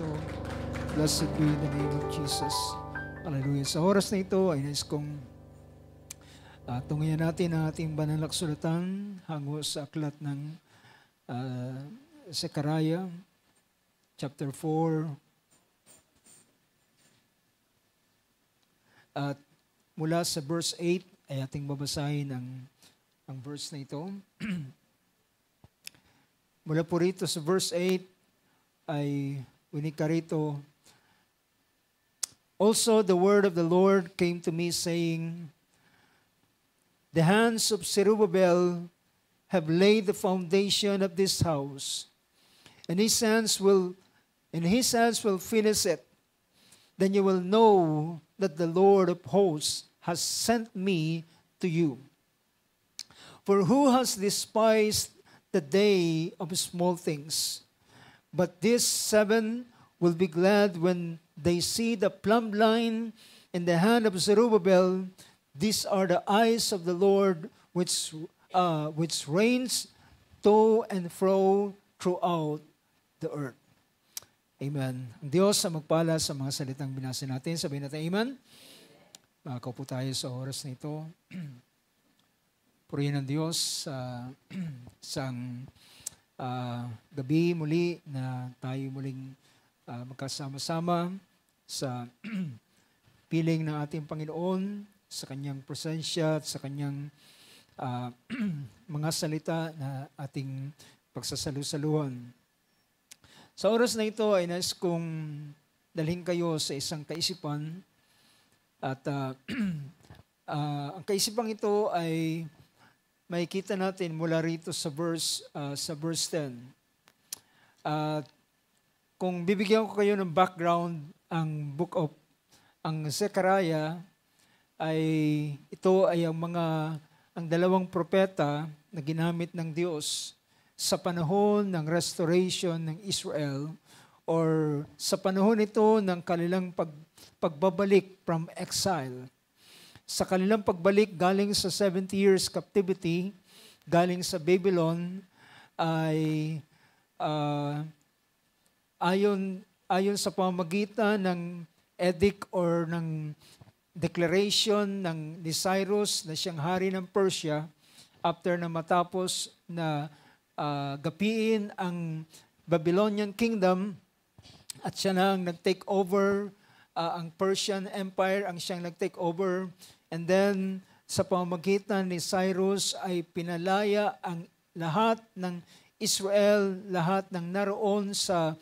ito. Blessed be the name of Jesus. Hallelujah. Sa oras na ito ay nais kong tunghayan natin ang ating banal na kasulatan hango sa aklat ng Zechariah chapter 4. At mula sa verse 8 ay ating babasahin ang verse na ito. Mula po rito sa verse 8 ay winika rito, "Also the word of the Lord came to me saying, the hands of Zerubbabel have laid the foundation of this house, and his hands will finish it. Then you will know that the Lord of hosts has sent me to you. For who has despised the day of small things? But these 7 will be glad when they see the plumb line in the hand of Zerubbabel. These are the eyes of the Lord which reigns to and fro throughout the earth." Amen. Ang Diyos ang magpala sa mga salitang binasa natin. Sabihin natin, Amen. Makakaupo tayo sa oras na ito. Purihin ang Diyos sa isang gabi muli na tayo muling magkasama-sama sa piling ng ating Panginoon, sa Kanyang presensya at sa Kanyang mga salita na ating pagsasalu-saluhan. Sa oras na ito ay nais kong dalhin kayo sa isang kaisipan at ang kaisipang ito ay makikita natin mula rito sa verse 10. Kung bibigyan ko kayo ng background, ang Zechariah ito ay ang dalawang propeta na ginamit ng Diyos sa panahon ng restoration ng Israel or sa panahon ito ng kanilang pagbabalik from exile. Sa kanilang pagbalik galing sa 70 years captivity, galing sa Babylon, ay ayon sa pamamagitan ng edict or ng declaration ni Cyrus na siyang hari ng Persia after na matapos na gapiin ang Babylonian kingdom at siya na ang nag-take over, ang Persian Empire ang siyang nag-take over. And then, sa pamamagitan ni Cyrus ay pinalaya ang lahat ng Israel, lahat ng naroon sa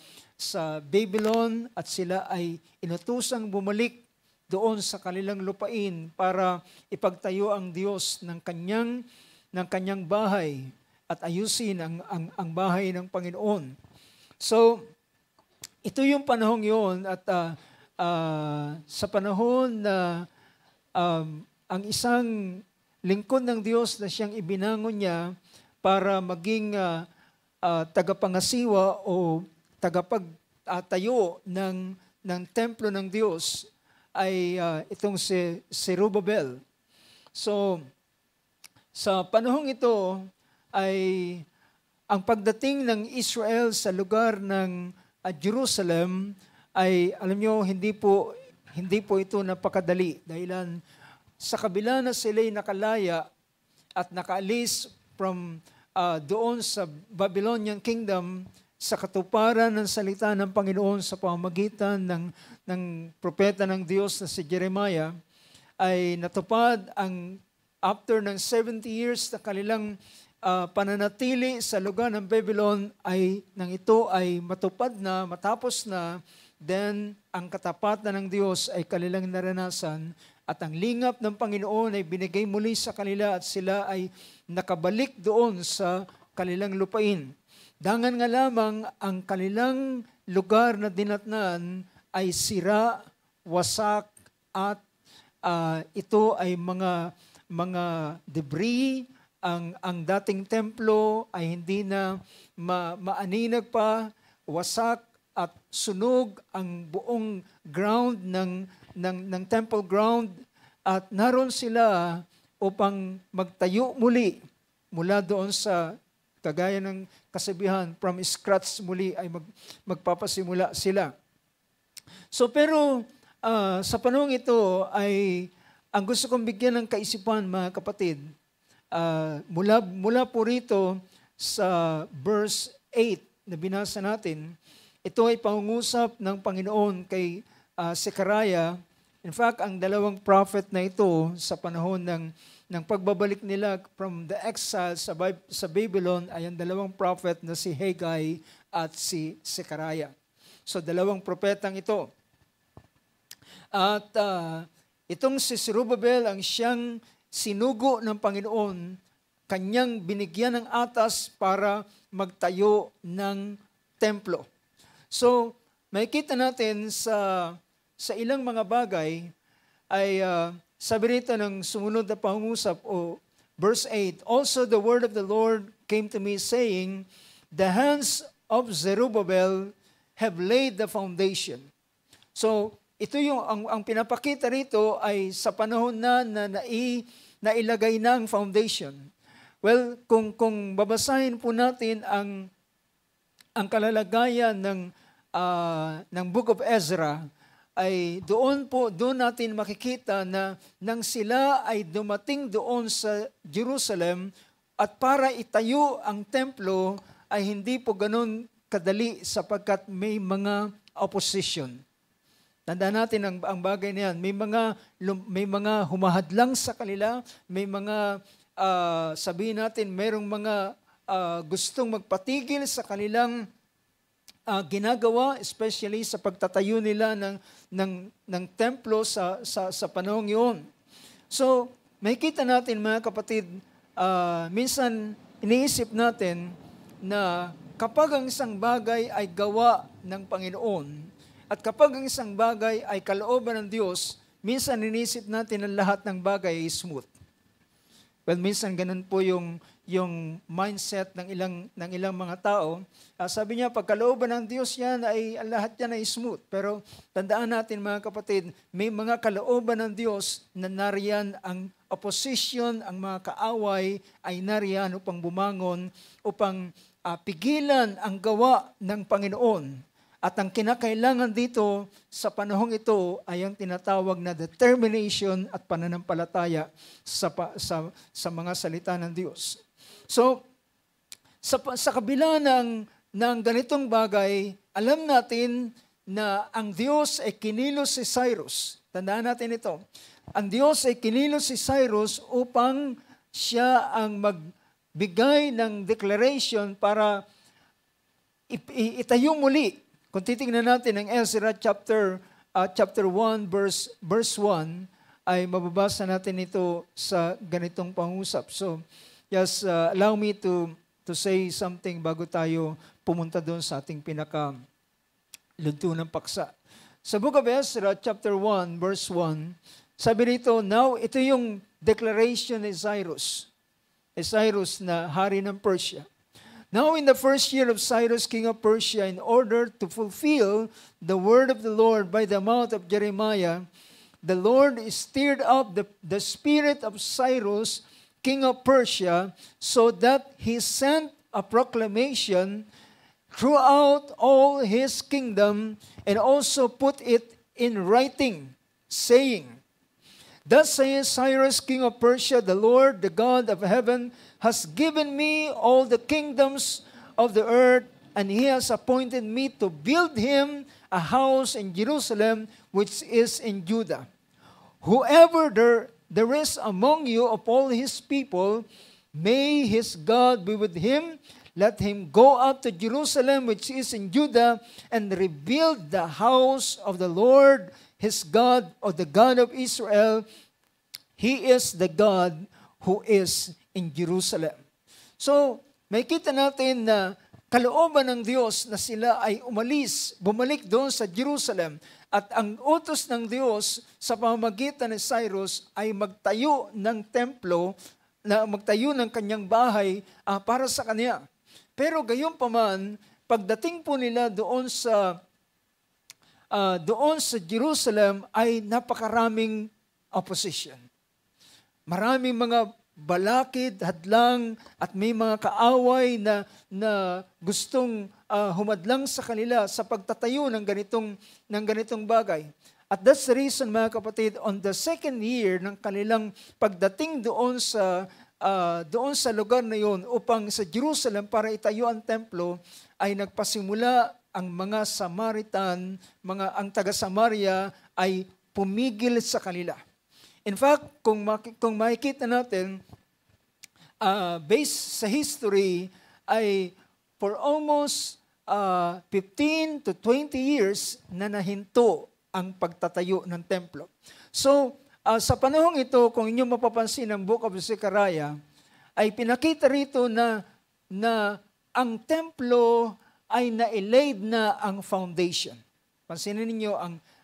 Babylon at sila ay inutusang bumalik doon sa kanilang lupain para ipagtayo ang Diyos ng kanyang bahay at ayusin ang bahay ng Panginoon. So, ito yung panahong yun at sa panahon na ang isang lingkod ng Diyos na siyang ibinangon niya para maging tagapangasiwa o tagapagtayo ng templo ng Diyos ay itong si Zerubbabel. So, sa panahong ito ay ang pagdating ng Israel sa lugar ng Jerusalem ay, alam nyo, hindi po ito napakadali. Dahilan sa kabila na sila'y nakalaya at nakaalis from doon sa Babylonian kingdom, sa katuparan ng salita ng Panginoon sa pamamagitan ng propeta ng Diyos na si Jeremiah, ay natupad after ng 70 years na kanilang pananatili sa lugar ng Babylon ay nang ito ay matupad na, matapos na, then ang katapatan ng Diyos ay kanilang naranasan at ang lingap ng Panginoon ay binigay muli sa kanila at sila ay nakabalik doon sa kanilang lupain. Dangan nga lamang ang kanilang lugar na dinatnan ay sira, wasak at ito ay mga debris. Ang dating templo ay hindi na maaninag pa, wasak at sunog ang buong ground ng temple ground at naroon sila upang magtayo muli mula doon sa kagaya ng kasabihan, from scratch muli ay magpapasimula sila. So pero sa panahong ito ay ang gusto kong bigyan ng kaisipan, mga kapatid, mula po rito sa verse 8 na binasa natin, ito ay pangungusap ng Panginoon kay Zechariah. In fact, ang dalawang prophet na ito sa panahon ng pagbabalik nila from the exile sa Babylon ay ang dalawang prophet na si Haggai at si Zechariah. So, dalawang propetang ito. At itong si Zerubbabel ang siyang sinugo ng Panginoon, kanyang binigyan ng atas para magtayo ng templo. So, makikita natin sa ilang mga bagay ay sabi rito ng sumunod na pangungusap o verse 8, "Also the word of the Lord came to me saying, the hands of Zerubbabel have laid the foundation." So, ito yung ang pinapakita rito ay sa panahon na nailagay na ang foundation. Well, kung babasahin po natin ang kalalagayan ng Book of Ezra, ay doon natin makikita na nang sila ay dumating doon sa Jerusalem at para itayo ang templo ay hindi po ganun kadali sapagkat may mga opposition. Tandaan natin ang bagay na yan. May mga humahadlang sa kanila, may mga sabihin natin, mayroong mga gustong magpatigil sa kanilang ginagawa, especially sa pagtatayo nila ng templo sa panahong yun. So, makikita natin, mga kapatid, minsan iniisip natin na kapag ang isang bagay ay gawa ng Panginoon at kapag ang isang bagay ay kalooban ng Diyos, minsan iniisip natin na lahat ng bagay ay smooth. Well, minsan ganun po yung mindset ng ilang mga tao. Sabi niya, pag kalooban ng Diyos yan, ay lahat yan ay smooth. Pero tandaan natin, mga kapatid, may mga kalooban ng Diyos na nariyan ang opposition, ang mga kaaway ay nariyan upang bumangon, upang pigilan ang gawa ng Panginoon. At ang kinakailangan dito sa panahong ito ay ang tinatawag na determination at pananampalataya sa mga salita ng Diyos. So, sa kabila ng ganitong bagay, alam natin na ang Diyos ay kinilos si Cyrus. Tandaan natin ito. Ang Diyos ay kinilos si Cyrus upang siya ang magbigay ng declaration para itayo muli. Kung titingnan natin ang Ezra chapter 1 verse 1, ay mababasa natin ito sa ganitong pangusap. So, just allow me to say something bago tayo pumunta doon sa ating luntunang paksa. Sa Book of Ezra chapter 1 verse 1, sabi rito, now ito yung declaration ni Cyrus. Cyrus na hari ng Persia. Now in the first year of Cyrus, king of Persia, in order to fulfill the word of the Lord by the mouth of Jeremiah, the Lord stirred up the spirit of Cyrus, king of Persia, so that he sent a proclamation throughout all his kingdom and also put it in writing, saying, Thus says Cyrus, king of Persia, the Lord, the God of heaven, has given me all the kingdoms of the earth, and he has appointed me to build him a house in Jerusalem, which is in Judah. Whoever there is among you of all his people, may his God be with him. Let him go up to Jerusalem, which is in Judah, and rebuild the house of the Lord, his God, or the God of Israel. He is the God who is in Jerusalem. So, makita natin na kalooban ng Diyos na sila ay bumalik doon sa Jerusalem. At ang utos ng Diyos sa pamamagitan ni Cyrus ay magtayo ng templo, na magtayo ng kanyang bahay para sa kanya. Pero gayunpaman, pagdating po nila doon sa Jerusalem ay napakaraming opposition. Maraming mga balakid, hadlang, at may mga kaaway na gustong humadlang sa kanila sa pagtatayo ng ganitong bagay. At that's the reason, mga kapatid, on the second year ng kanilang pagdating doon sa lugar na yon upang sa Jerusalem para itayo ang templo, ay nagpasimula ang mga Samaritan, ang taga-Samaria ay pumigil sa kanila. In fact, kung makikita natin, based sa history, ay for almost 15 to 20 years na nahinto ang pagtatayo ng templo. So, sa panahong ito, kung inyong mapapansin ang Book of Zechariah, ay pinakita rito na ang templo ay na-laid na ang foundation. Pansinin ninyo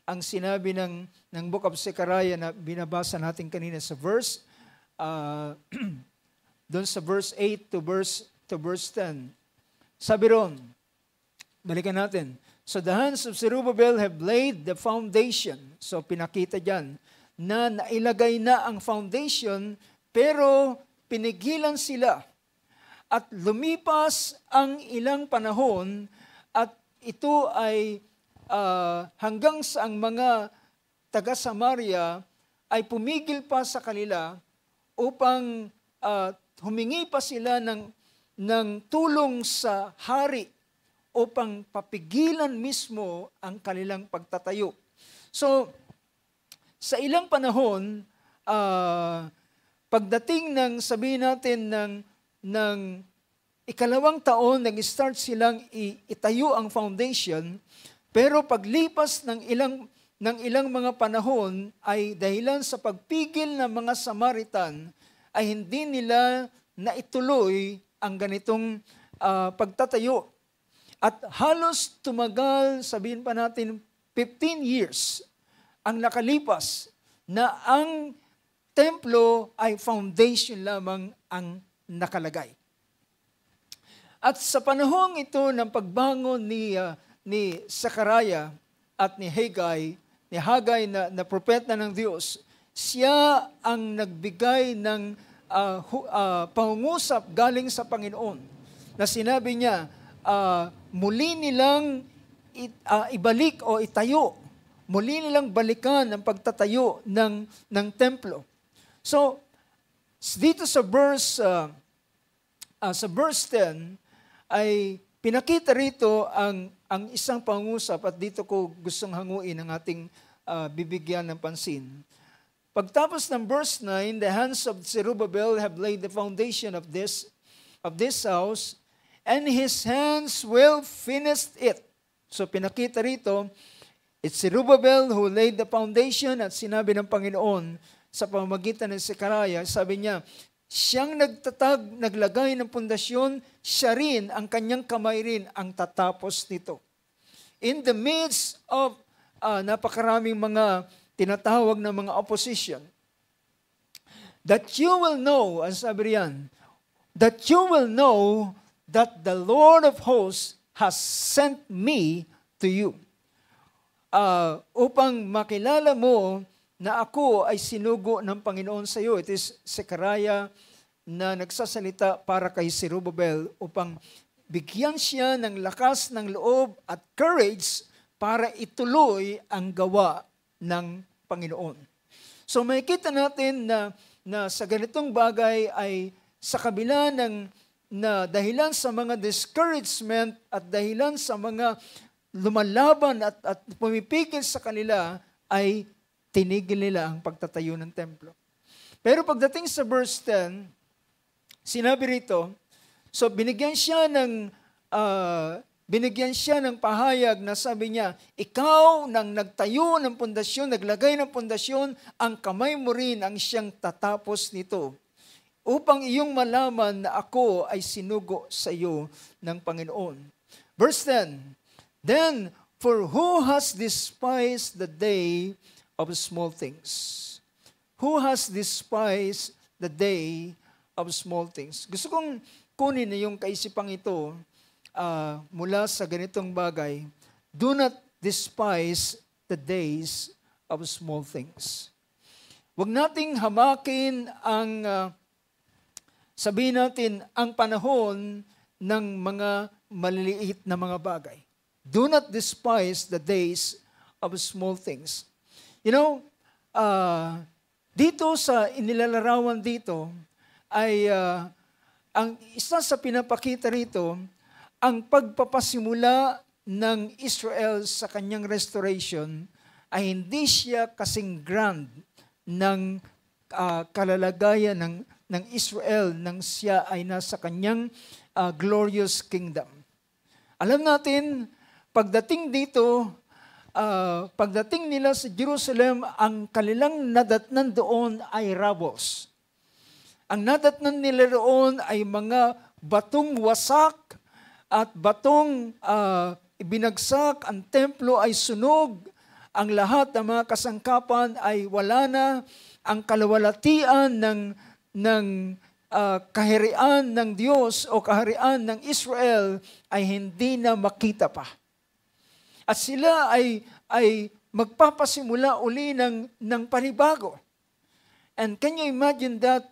ang sinabi ng Book of Zechariah na binabasa natin kanina sa verse, doon sa verse 8 to verse 10. Sabi ron, balikan natin, so the hands of Zerubbabel have laid the foundation. So pinakita dyan na nailagay na ang foundation, pero pinigilan sila. At lumipas ang ilang panahon, at ito ay hanggang sa ang mga taga-Samaria ay pumigil pa sa kanila upang humingi pa sila ng tulong sa hari upang papigilan mismo ang kanilang pagtatayo. So, sa ilang panahon, pagdating ng, sabihin natin, ng ikalawang taon, nag-start silang itayo ang foundation, pero paglipas ng ilang mga panahon, ay dahilan sa pagpigil ng mga Samaritan, ay hindi nila naituloy ang ganitong pagtatayo. At halos tumagal, sabihin pa natin, 15 years ang nakalipas na ang templo ay foundation lamang ang nakalagay. At sa panahong ito ng pagbangon ni Zechariah at ni Haggai na propeta ng Diyos, siya ang nagbigay ng pangungusap galing sa Panginoon na sinabi niya, muli nilang ibalik o itayo, muli nilang balikan ang pagtatayo ng templo. So, dito sa verse 10, ay pinakita rito ang isang pangusap, at dito ko gustong hanguin ang ating bibigyan ng pansin. Pagtapos ng verse 9, the hands of Zerubbabel have laid the foundation of this house, and his hands will finish it. So pinakita rito, it's Zerubbabel who laid the foundation, at sinabi ng Panginoon sa pamamagitan ng Zechariah, sabi niya, siyang naglagay ng pundasyon, siya rin, ang kanyang kamay rin, ang tatapos nito. In the midst of napakaraming mga tinatawag na mga opposition, that you will know, as sabi riyan, that you will know that the Lord of hosts has sent me to you. Upang makilala mo na ako ay sinugo ng Panginoon sa iyo. It is Zechariah na nagsasalita para kay Zerubbabel upang bigyan siya ng lakas ng loob at courage para ituloy ang gawa ng Panginoon. So makikita natin na sa ganitong bagay ay sa kabila na dahilan sa mga discouragement at dahilan sa mga lumalaban at pumipigil sa kanila, ay tinigil nila ang pagtatayo ng templo. Pero pagdating sa verse 10, sinabi rito, so binigyan siya ng pahayag na sabi niya, ikaw nang nagtayo ng pundasyon, naglagay ng pundasyon, ang kamay mo rin ang siyang tatapos nito, upang iyong malaman na ako ay sinugo sa iyo ng Panginoon. Verse 10, then, for who has despised the day of small things? Who has despised the day of small things? Gusto kong kunin na yung kaisipang ito mula sa ganitong bagay. Do not despise the days of small things. Huwag nating hamakin sabihin natin, ang panahon ng mga maliliit na mga bagay. Do not despise the days of small things. You know, dito sa inilalarawan dito ay ang isa sa pinapakita rito, ang pagpapasimula ng Israel sa kanyang restoration ay hindi siya kasing grand ng kalalagayan ng Israel nang siya ay nasa kanyang glorious kingdom. Alam natin, pagdating dito, pagdating nila sa Jerusalem, ang kanilang nadatnan doon ay rubbles. Ang nadatnan nila doon ay mga batong wasak at batong ibinagsak, ang templo ay sunog, ang lahat ng mga kasangkapan ay wala na, ang kalawalatian ng kaharian ng Diyos o kaharian ng Israel ay hindi na makita pa. At sila ay magpapasimula uli ng panibago. And can you imagine that?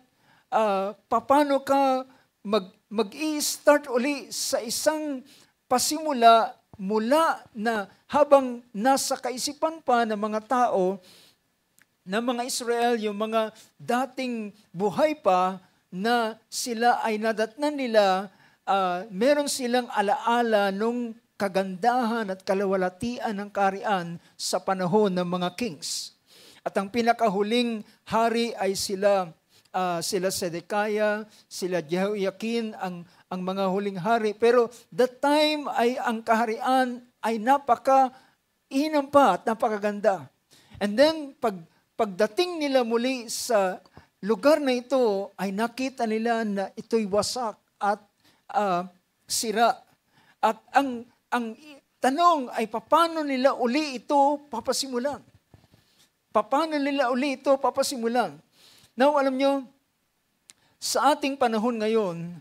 Paano ka mag-i-start uli sa isang pasimula mula na habang nasa kaisipan pa ng mga tao, ng mga Israel, yung mga dating buhay pa na sila ay nadatnan nila, meron silang alaala nung kagandahan at kalawalatian ng kaharian sa panahon ng mga kings. At ang pinakahuling hari ay sila Zedekiah, sila Jehoiakim, ang mga huling hari. Pero that time ay ang kaharian ay napaka-inam pa at napakaganda. And then pagdating nila muli sa lugar na ito, ay nakita nila na ito'y wasak at sira. At ang tanong ay paano nila uli ito papasimulan? Paano nila uli ito papasimulan? Now, alam nyo, sa ating panahon ngayon,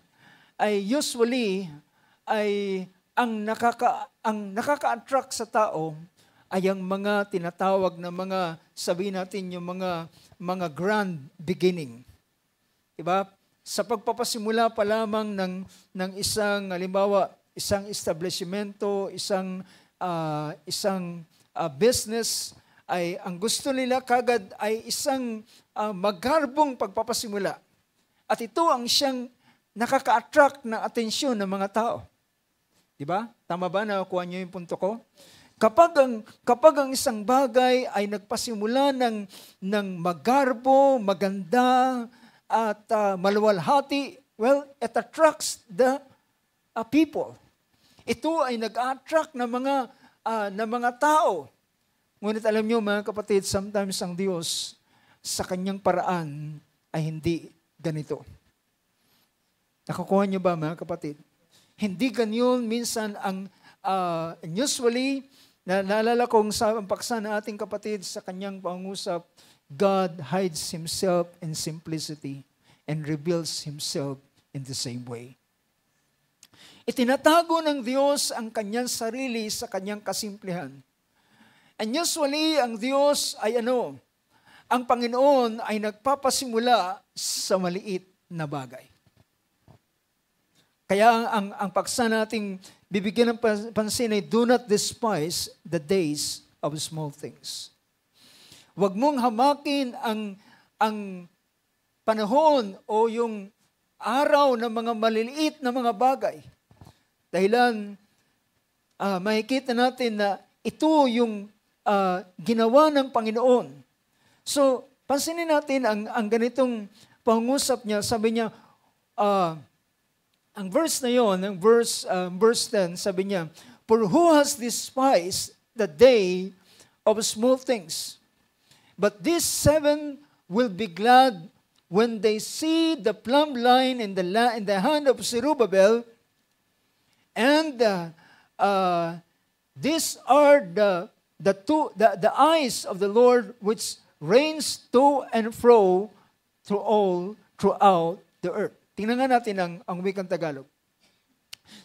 ay usually, ay ang nakaka-attract sa tao ay ang mga tinatawag na mga, sabihin natin, yung mga grand beginning. Diba? Sa pagpapasimula pa lamang ng isang, halimbawa, isang establishmento, isang business, ay ang gusto nila kagad ay isang magarbong pagpapasimula. At ito ang siyang nakaka-attract ng atensyon ng mga tao. Diba? Tama ba? Nakuha niyo yung punto ko? Kapag ang isang bagay ay nagpasimula ng magarbo, maganda, at maluwalhati, well, it attracts the people. Ito ay nag-attract ng mga tao. Ngunit alam niyo mga kapatid, sometimes ang Diyos sa kanyang paraan ay hindi ganito. Nakukuha niyo ba mga kapatid? Hindi ganyan minsan usually, naalala kong sa paksa ng ating kapatid sa kanyang pangusap, God hides Himself in simplicity and reveals Himself in the same way. Itinatago ng Diyos ang kanyang sarili sa kanyang kasimplihan. And usually, ang Diyos ay ang Panginoon ay nagpapasimula sa maliit na bagay. Kaya ang paksa nating bibigyan ng pansin ay do not despise the days of small things. Huwag mong hamakin ang panahon o yung araw ng mga maliliit na mga bagay. Dahilan, makikita natin na ito yung ginawa ng Panginoon. So, pansinin natin ang ganitong pangusap niya. Sabi niya, ang verse na yon, ang verse 10, sabi niya, for who has despised the day of small things? But these 7 will be glad when they see the plumb line in the hand of Zerubbabel, and these are the eyes of the Lord which reigns to and fro throughout the earth. Tingnan nga natin ang wikang Tagalog.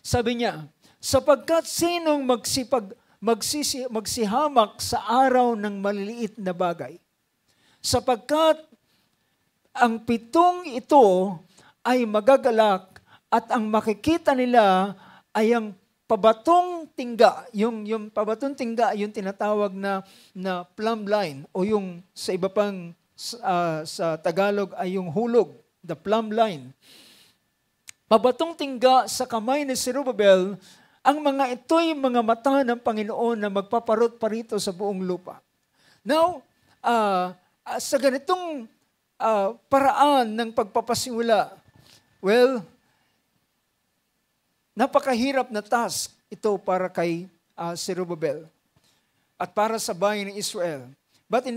Sabi niya, sapagkat sinong magsihamak sa araw ng maliliit na bagay? Sapagkat ang 7 ito ay magagalak at ang makikita nila ay ang pabatong tingga, yung pabatong tingga, yung tinatawag na plumb line, o yung sa iba pang sa Tagalog ay yung hulog, the plumb line. Pabatong tingga sa kamay ni Zerubbabel, ang mga ito'y mga mata ng Panginoon na magpaparot parito sa buong lupa. Now, sa ganitong paraan ng pagpapasimula, well, napakahirap na task ito para kay Zerubbabel at para sa bayan ng Israel. But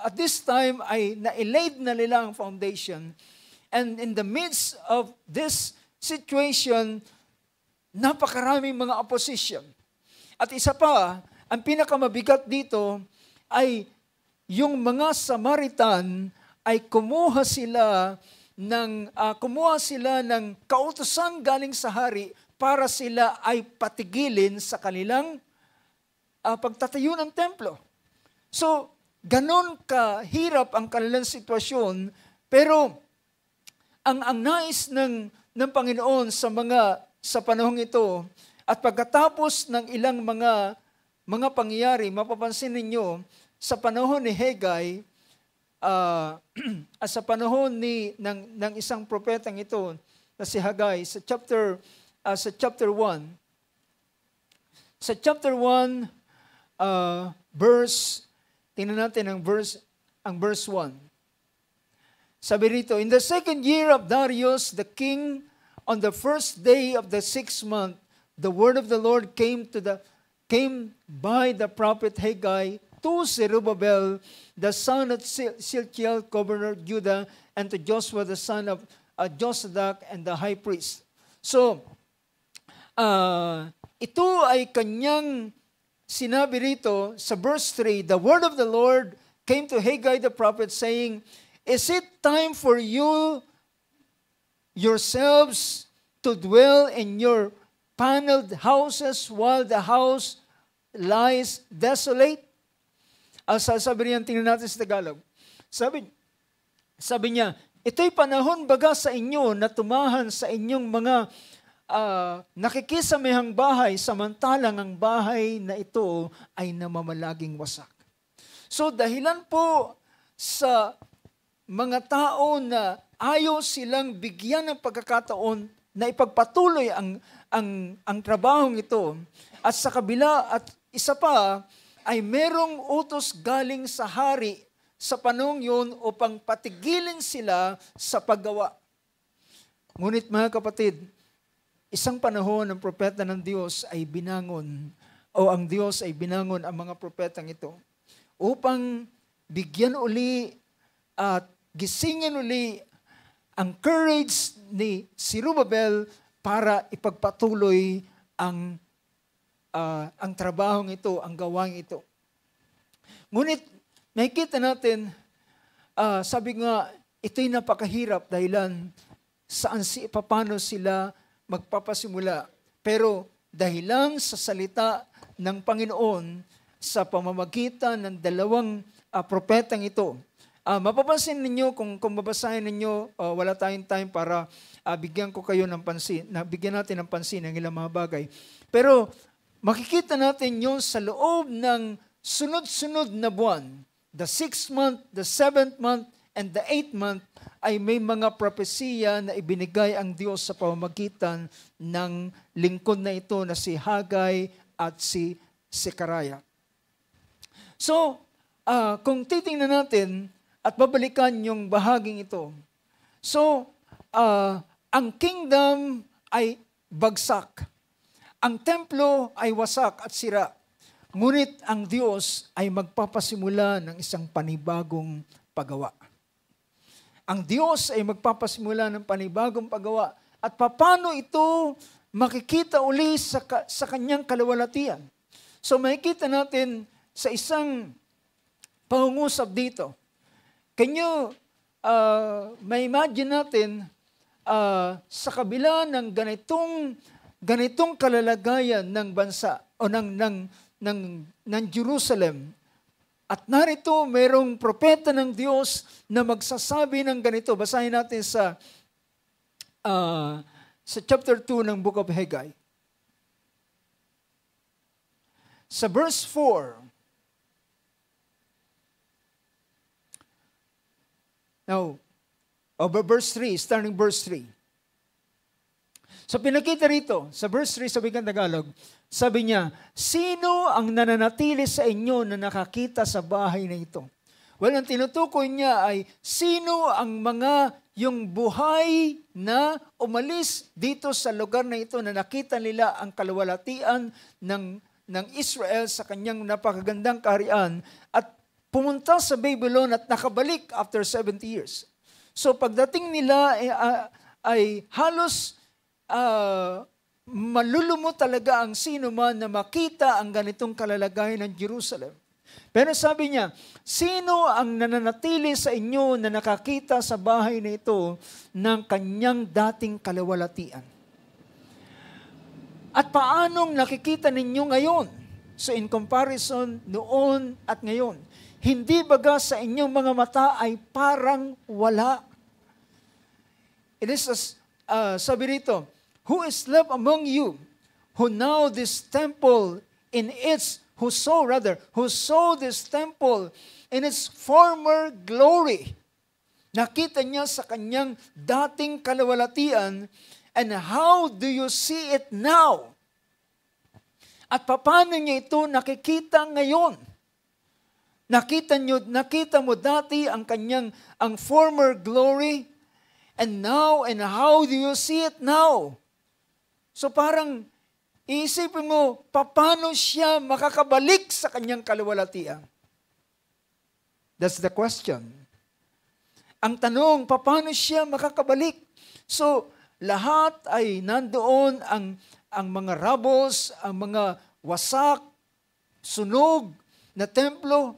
at this time ay na-laid na nila ang foundation, and in the midst of this situation, napakaraming mga opposition. At isa pa, ang pinakamabigat dito ay yung mga Samaritan ay kumuha sila ng kautusan galing sa hari para sila ay patigilin sa kanilang pagtatayo ng templo. So, ganon kahirap ang kanilang sitwasyon, pero ang nais ng Panginoon sa panahong ito, at pagkatapos ng ilang mga pangyayari, mapapansin ninyo, sa panahon ni Haggai, sa panahon ng isang propetang ito na si Haggai, sa chapter 1, tingnan natin ang verse 1. Sabi rito, in the second year of Darius the king, on the first day of the 6th month, the word of the Lord came by the prophet Haggai to Zerubbabel, the son of Shealtiel, governor of Judah, and to Joshua, the son of Josadak, and the high priest. So, ito ay kanyang sinabi rito sa verse 3, the word of the Lord came to Haggai the prophet saying, is it time for you yourselves to dwell in your paneled houses while the house lies desolate? Sabi niya, tingnan natin sa Tagalog. Sabi niya, ito'y panahon baga sa inyo na tumahan sa inyong mga nakikisamihang bahay, samantalang ang bahay na ito ay namamalaging wasak. So dahilan po sa mga tao na ayaw silang bigyan ng pagkakataon na ipagpatuloy ang trabahong ito, at sa kabila at isa pa, ay merong utos galing sa hari sa panahon yun upang patigilin sila sa paggawa. Ngunit mga kapatid, isang panahon ng propeta ng Diyos ay binangon, o ang Diyos ay binangon ang mga propetang ito upang bigyan uli at gisingin uli ang courage ni Zerubbabel para ipagpatuloy ang trabahong ito, ang gawain ito. Ngunit, nakikita natin, sabi nga, ito'y napakahirap dahilan paano sila magpapasimula. Pero dahilan sa salita ng Panginoon sa pamamagitan ng dalawang propetang ito. Mapapansin ninyo, kung babasahin ninyo, wala tayong time para bigyan ko kayo ng pansin, bigyan natin ng pansin ang ilang mga bagay. Pero makikita natin yun sa loob ng sunod-sunod na buwan. The 6th month, the 7th month, and the 8th month ay may mga propesiya na ibinigay ang Diyos sa pamamagitan ng lingkod na ito na si Haggai at si Zechariah. So, kung titingnan natin at babalikan yung bahaging ito, so, ang kingdom ay bagsak. Ang templo ay wasak at sira. Ngunit ang Diyos ay magpapasimula ng isang panibagong paggawa. Ang Diyos ay magpapasimula ng panibagong paggawa. At paano ito makikita uli sa kanyang kaluwalhatian? So makikita natin sa isang pangungusap dito. Can you ma-imagine natin sa kabila ng ganitong kalalagayan ng bansa o ng Jerusalem, at narito mayroong propeta ng Diyos na magsasabi ng ganito. Basahin natin sa chapter 2 ng Book of Haggai. sa verse 4. Now, over verse 3, starting verse 3. So pinakita rito, sa verse 3 sa wikang Tagalog, sabi niya, sino ang nananatili sa inyo na nakakita sa bahay na ito? Well, ang tinutukoy niya ay, sino ang mga yung buhay na umalis dito sa lugar na ito na nakita nila ang kaluwalhatian ng Israel sa kanyang napakagandang kaharian at pumunta sa Babylon at nakabalik after 70 years. So pagdating nila ay halos malulumo talaga ang sino man na makita ang ganitong kalalagayan ng Jerusalem. Pero sabi niya, sino ang nananatili sa inyo na nakakita sa bahay na ito ng kanyang dating kaluwalhatian? At paanong nakikita ninyo ngayon? So in comparison noon at ngayon, hindi baga sa inyong mga mata ay parang wala? It is sabi rito, who is left among you, who now this temple who saw this temple in its former glory. Nakita niya sa kanyang dating kaluwalhatian, and how do you see it now? At paano niya ito nakikita ngayon? Nakita mo dati ang former glory, and how do you see it now? So parang iisipin mo, paano siya makakabalik sa kanyang kaluwalhatian? That's the question. Ang tanong, paano siya makakabalik? So, lahat ay nandoon ang mga rubbles, ang mga wasak, sunog na templo,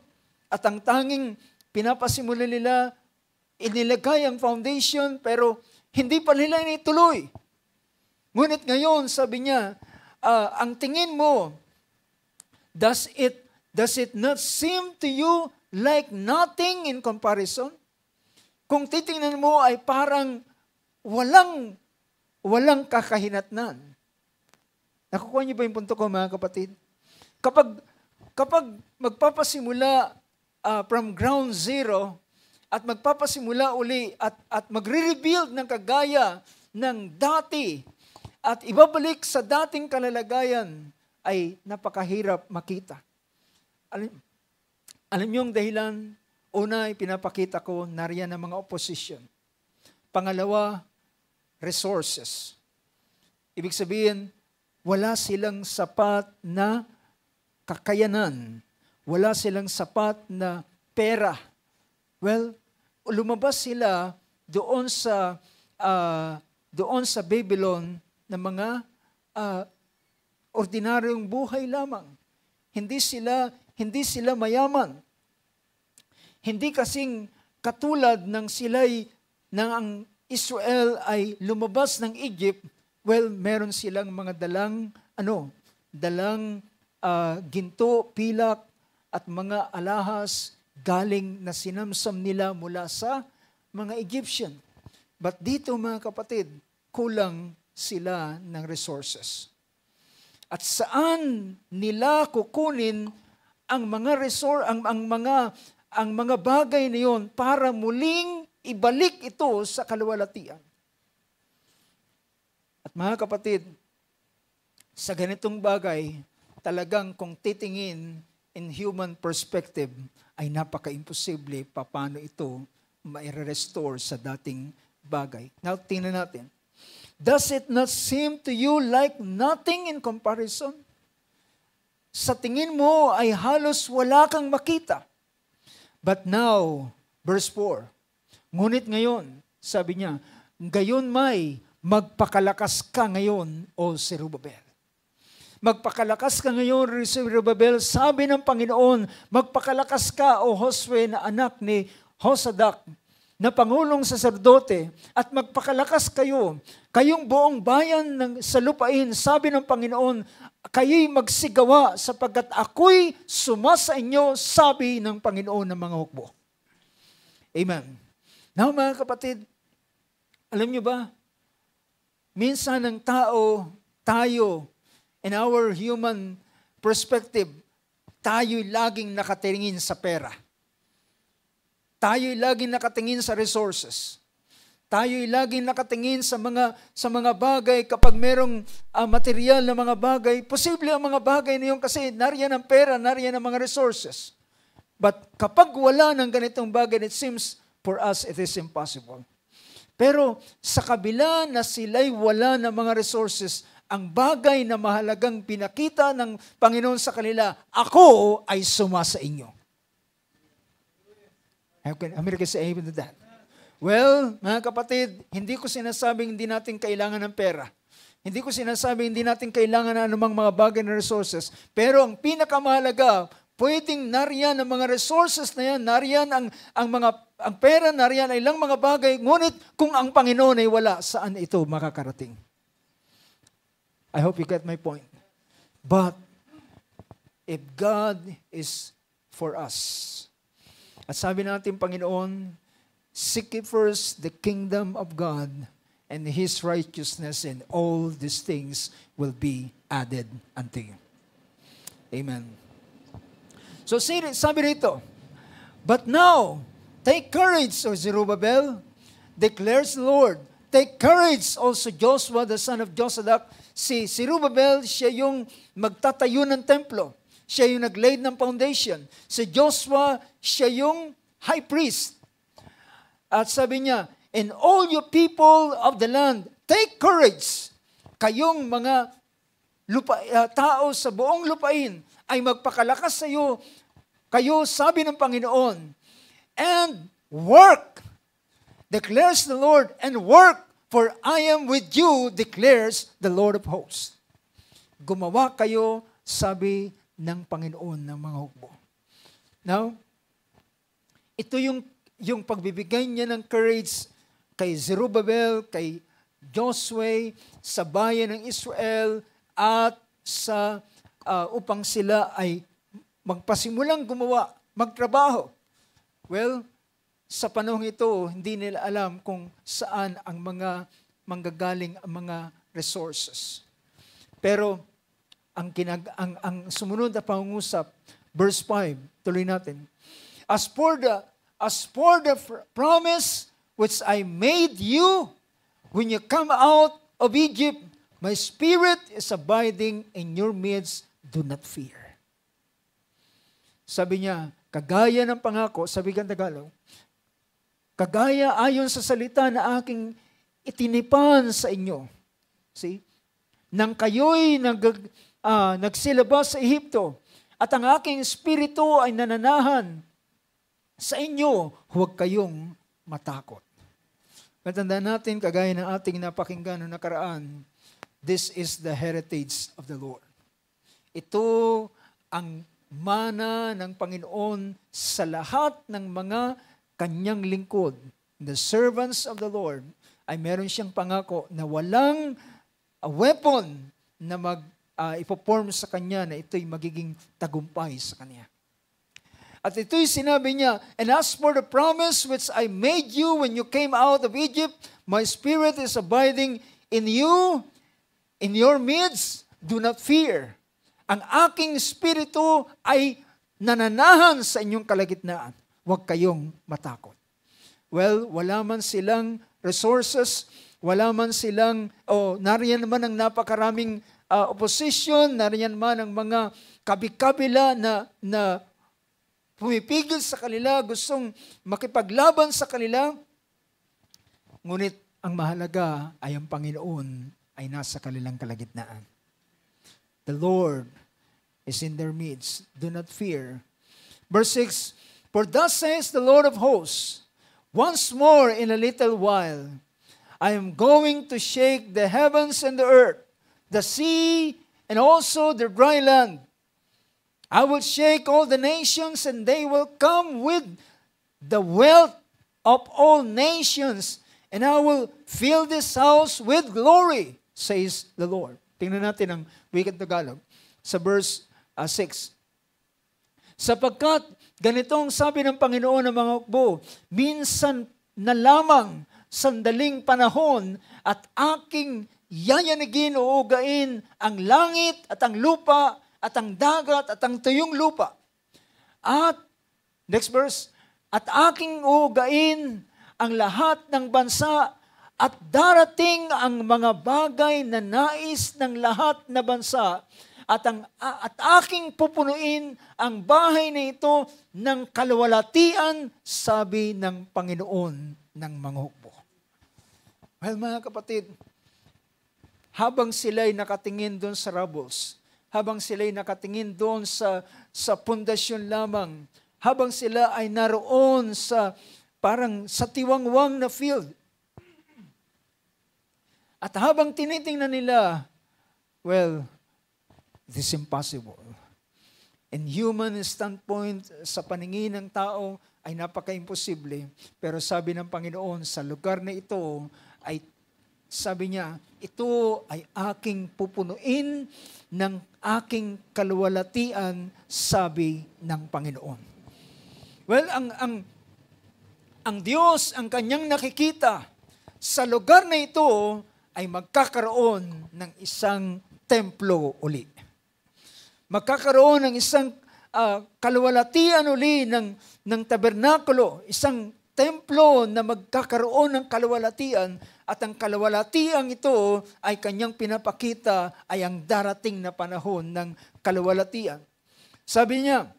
at ang tanging pinapasimula nila, inilagay ang foundation, pero hindi pa nila inituloy. Ngunit ngayon, sabi niya, ang tingin mo, does it not seem to you like nothing in comparison? Kung titingnan mo ay parang walang kakahinatnan. Nakukuha niyo ba yung punto ko, mga kapatid? Kapag magpapasimula from ground zero at magpapasimula uli at magre-rebuild ng kagaya ng dati, at ibabalik sa dating kalalagayan, ay napakahirap makita. Alam niyo yung dahilan? Una, pinapakita ko, nariyan ang mga opposition. Pangalawa, resources. Ibig sabihin, wala silang sapat na kakayanan. Wala silang sapat na pera. Well, lumabas sila doon sa Babylon na mga ordinaryong buhay lamang. Hindi sila mayaman. Hindi kasing katulad ng ang Israel ay lumabas ng Egypt, well, meron silang mga dalang ginto, pilak, at mga alahas galing na sinamsam nila mula sa mga Egyptian. But dito, mga kapatid, kulang sila ng resources. At saan nila kukunin ang mga bagay na yon para muling ibalik ito sa kaluwalhatian? At mga kapatid, sa ganitong bagay, talagang kung titingin in human perspective, ay napaka-imposible paano ito mai-restore sa dating bagay. Now, tingnan natin. Does it not seem to you like nothing in comparison? Sa tingin mo ay halos wala kang makita. But now, verse 4, ngunit ngayon, sabi niya, gayon may magpakalakas ka ngayon, O Zerubbabel. Magpakalakas ka ngayon, Zerubbabel, sabi ng Panginoon, magpakalakas ka, O Josue, na anak ni Josadak, na pangulong saserdote, at magpakalakas kayo, kayong buong bayan sa lupain, sabi ng Panginoon, kayo'y magsigawa sapagkat ako'y sumasa inyo, sabi ng Panginoon ng mga hukbo. Amen. Now, mga kapatid, alam nyo ba, minsan ang tayo, in our human perspective, tayo'y laging nakatingin sa pera. Tayo'y laging nakatingin sa resources. Tayo'y laging nakatingin sa mga bagay kapag merong material na mga bagay. Posible ang mga bagay na yun kasi nariyan ang pera, nariyan ang mga resources. But kapag wala ng ganitong bagay, it seems for us it is impossible. Pero sa kabila na sila'y wala ng mga resources, ang bagay na mahalagang pinakita ng Panginoon sa kanila, ako ay suma sa inyo. America say amen to that. Well, mga kapatid, hindi ko sinasabing hindi natin kailangan ng pera. Hindi ko sinasabing hindi natin kailangan ng anumang mga bagay na resources. Pero ang pinakamahalaga, pwedeng nariyan ang mga resources na yan, nariyan ang pera, nariyan ay lang mga bagay, ngunit kung ang Panginoon ay wala, saan ito makakarating? I hope you get my point. But, if God is for us, at sabi natin, Panginoon, seek ye first the kingdom of God and His righteousness, and all these things will be added unto you. Amen. So sabi rito, but now, take courage, O Zerubbabel, declares the Lord. Take courage also Joshua, the son of Josadak. Si Zerubbabel, siya yung magtatayo ng templo. Siya yung nag-laid ng foundation. Si Joshua, siya yung high priest. At sabi niya, and all you people of the land, take courage. Kayong mga tao sa buong lupain ay magpakalakas sa iyo. Kayo, sabi ng Panginoon, and work, declares the Lord, and work, for I am with you, declares the Lord of hosts. Gumawa kayo, sabi ng Panginoon ng mga hukbo. Now, ito yung pagbibigay niya ng courage kay Zerubbabel, kay Joshua, sa bayan ng Israel, at sa upang sila ay magpasimulang gumawa, magtrabaho. Well, sa panahon ito, hindi nila alam kung saan ang mga manggagaling ang mga resources. Pero ang sumunod na pangungusap, verse 5, tuloy natin. As for the promise which I made you when you come out of Egypt, my spirit is abiding in your midst, do not fear. Sabi niya, kagaya ng pangako, sabi ng Tagalog, kagaya ayon sa salita na aking itinipan sa inyo. See? Nang kayo'y nagsilabas sa Ehipto, at ang aking espiritu ay nananahan sa inyo, huwag kayong matakot. Matandaan natin, kagaya ng ating napakinggan noong nakaraan, this is the heritage of the Lord. Ito ang mana ng Panginoon sa lahat ng mga kanyang lingkod. The servants of the Lord ay meron siyang pangako na walang weapon na ipoform sa kanya na ito'y magiging tagumpay sa kanya. At ito'y sinabi niya, and as for the promise which I made you when you came out of Egypt, my spirit is abiding in you, in your midst, do not fear. Ang aking espiritu ay nananahan sa inyong kalagitnaan. Huwag kayong matakot. Well, wala man silang resources, wala man silang, nariyan naman ang napakaraming opposition, nariyan man ang mga kabikabila na pumipigil sa kanila, gustong makipaglaban sa kanila. Ngunit ang mahalaga ay ang Panginoon ay nasa kanilang kalagitnaan. The Lord is in their midst. Do not fear. Verse 6, for thus says the Lord of hosts, once more in a little while, I am going to shake the heavens and the earth, the sea, and also the dry land. I will shake all the nations, and they will come with the wealth of all nations, and I will fill this house with glory, says the Lord. Tingnan natin ang wicked Tagalog sa verse 6. Sapagkat ganitong sabi ng Panginoon ng mga hukbo, minsan na lamang sandaling panahon at aking yayanigin o ugain ang langit at ang lupa at ang dagat at ang tuyong lupa. At, next verse, at aking uugain ang lahat ng bansa at darating ang mga bagay na nais ng lahat na bansa at aking pupunuin ang bahay na ito ng kaluwalhatian, sabi ng Panginoon ng mga hukbo. Well, mga kapatid, habang sila'y nakatingin doon sa rubbles, habang sila'y nakatingin doon sa pundasyon lamang, habang sila ay naroon sa parang sa tiwangwang na field, at habang tinitingnan nila, well, it is impossible. In human standpoint, sa paningin ng tao, ay napaka-imposible. Pero sabi ng Panginoon, sa lugar na ito, ay sabi niya, ito ay aking pupunuin ng aking kaluwalhatian, sabi ng Panginoon. Well, ang Diyos, ang kanyang nakikita, sa lugar na ito, ay magkakaroon ng isang templo uli. Magkakaroon ng isang kaluwalhatian uli ng tabernakulo, isang templo na magkakaroon ng kaluwalhatian, at ang kaluwalhatian ito ay kanyang pinapakita ay ang darating na panahon ng kaluwalhatian. Sabi niya,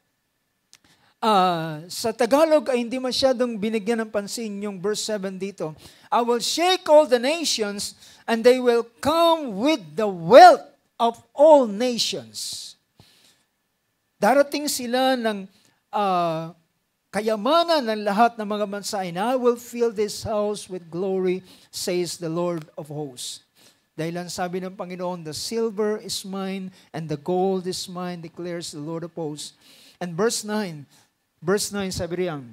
sa Tagalog ay hindi masyadong binigyan ng pansin yung verse 7 dito. I will shake all the nations and they will come with the wealth of all nations. Darating sila ng kayamanan ng lahat ng mga bansa, and I will fill this house with glory, says the Lord of hosts. Dahil ang sabi ng Panginoon, the silver is mine and the gold is mine, declares the Lord of hosts. And verse 9 sabi riyan,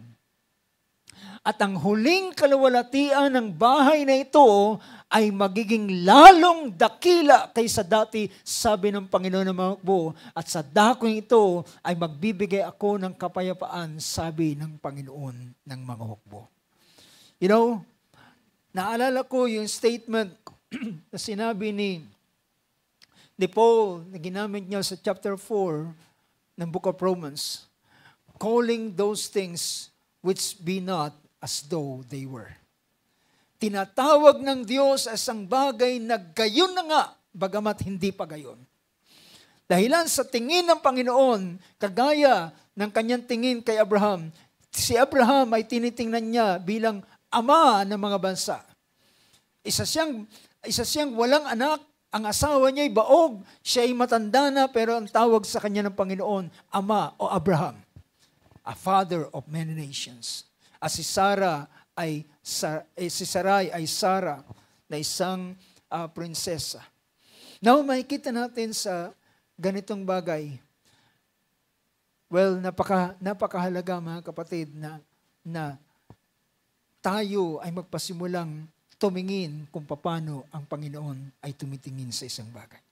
at ang huling kaluwalhatian ng bahay na ito ay magiging lalong dakila kaysa dati, sabi ng Panginoon ng mga hukbo, at sa dakong ito ay magbibigay ako ng kapayapaan, sabi ng Panginoon ng mga hukbo. You know, naalala ko yung statement na sinabi ni Paul na ginamit niya sa chapter 4 ng Book of Romans, calling those things which be not as though they were. Tinatawag ng Diyos as ang bagay na gayon na nga, bagamat hindi pa gayon. Dahilan sa tingin ng Panginoon, kagaya ng kanyang tingin kay Abraham, si Abraham ay tinitingnan niya bilang ama ng mga bansa. Isa siyang walang anak, ang asawa niya ay baog, siya ay matanda na, pero ang tawag sa kanya ng Panginoon, Ama o Abraham, a father of many nations. At si Sarai ay Sarah, na isang prinsesa. Now, makikita natin sa ganitong bagay. Well, napakahalaga mga kapatid na tayo ay magpasimulang tumingin kung paano ang Panginoon ay tumitingin sa isang bagay.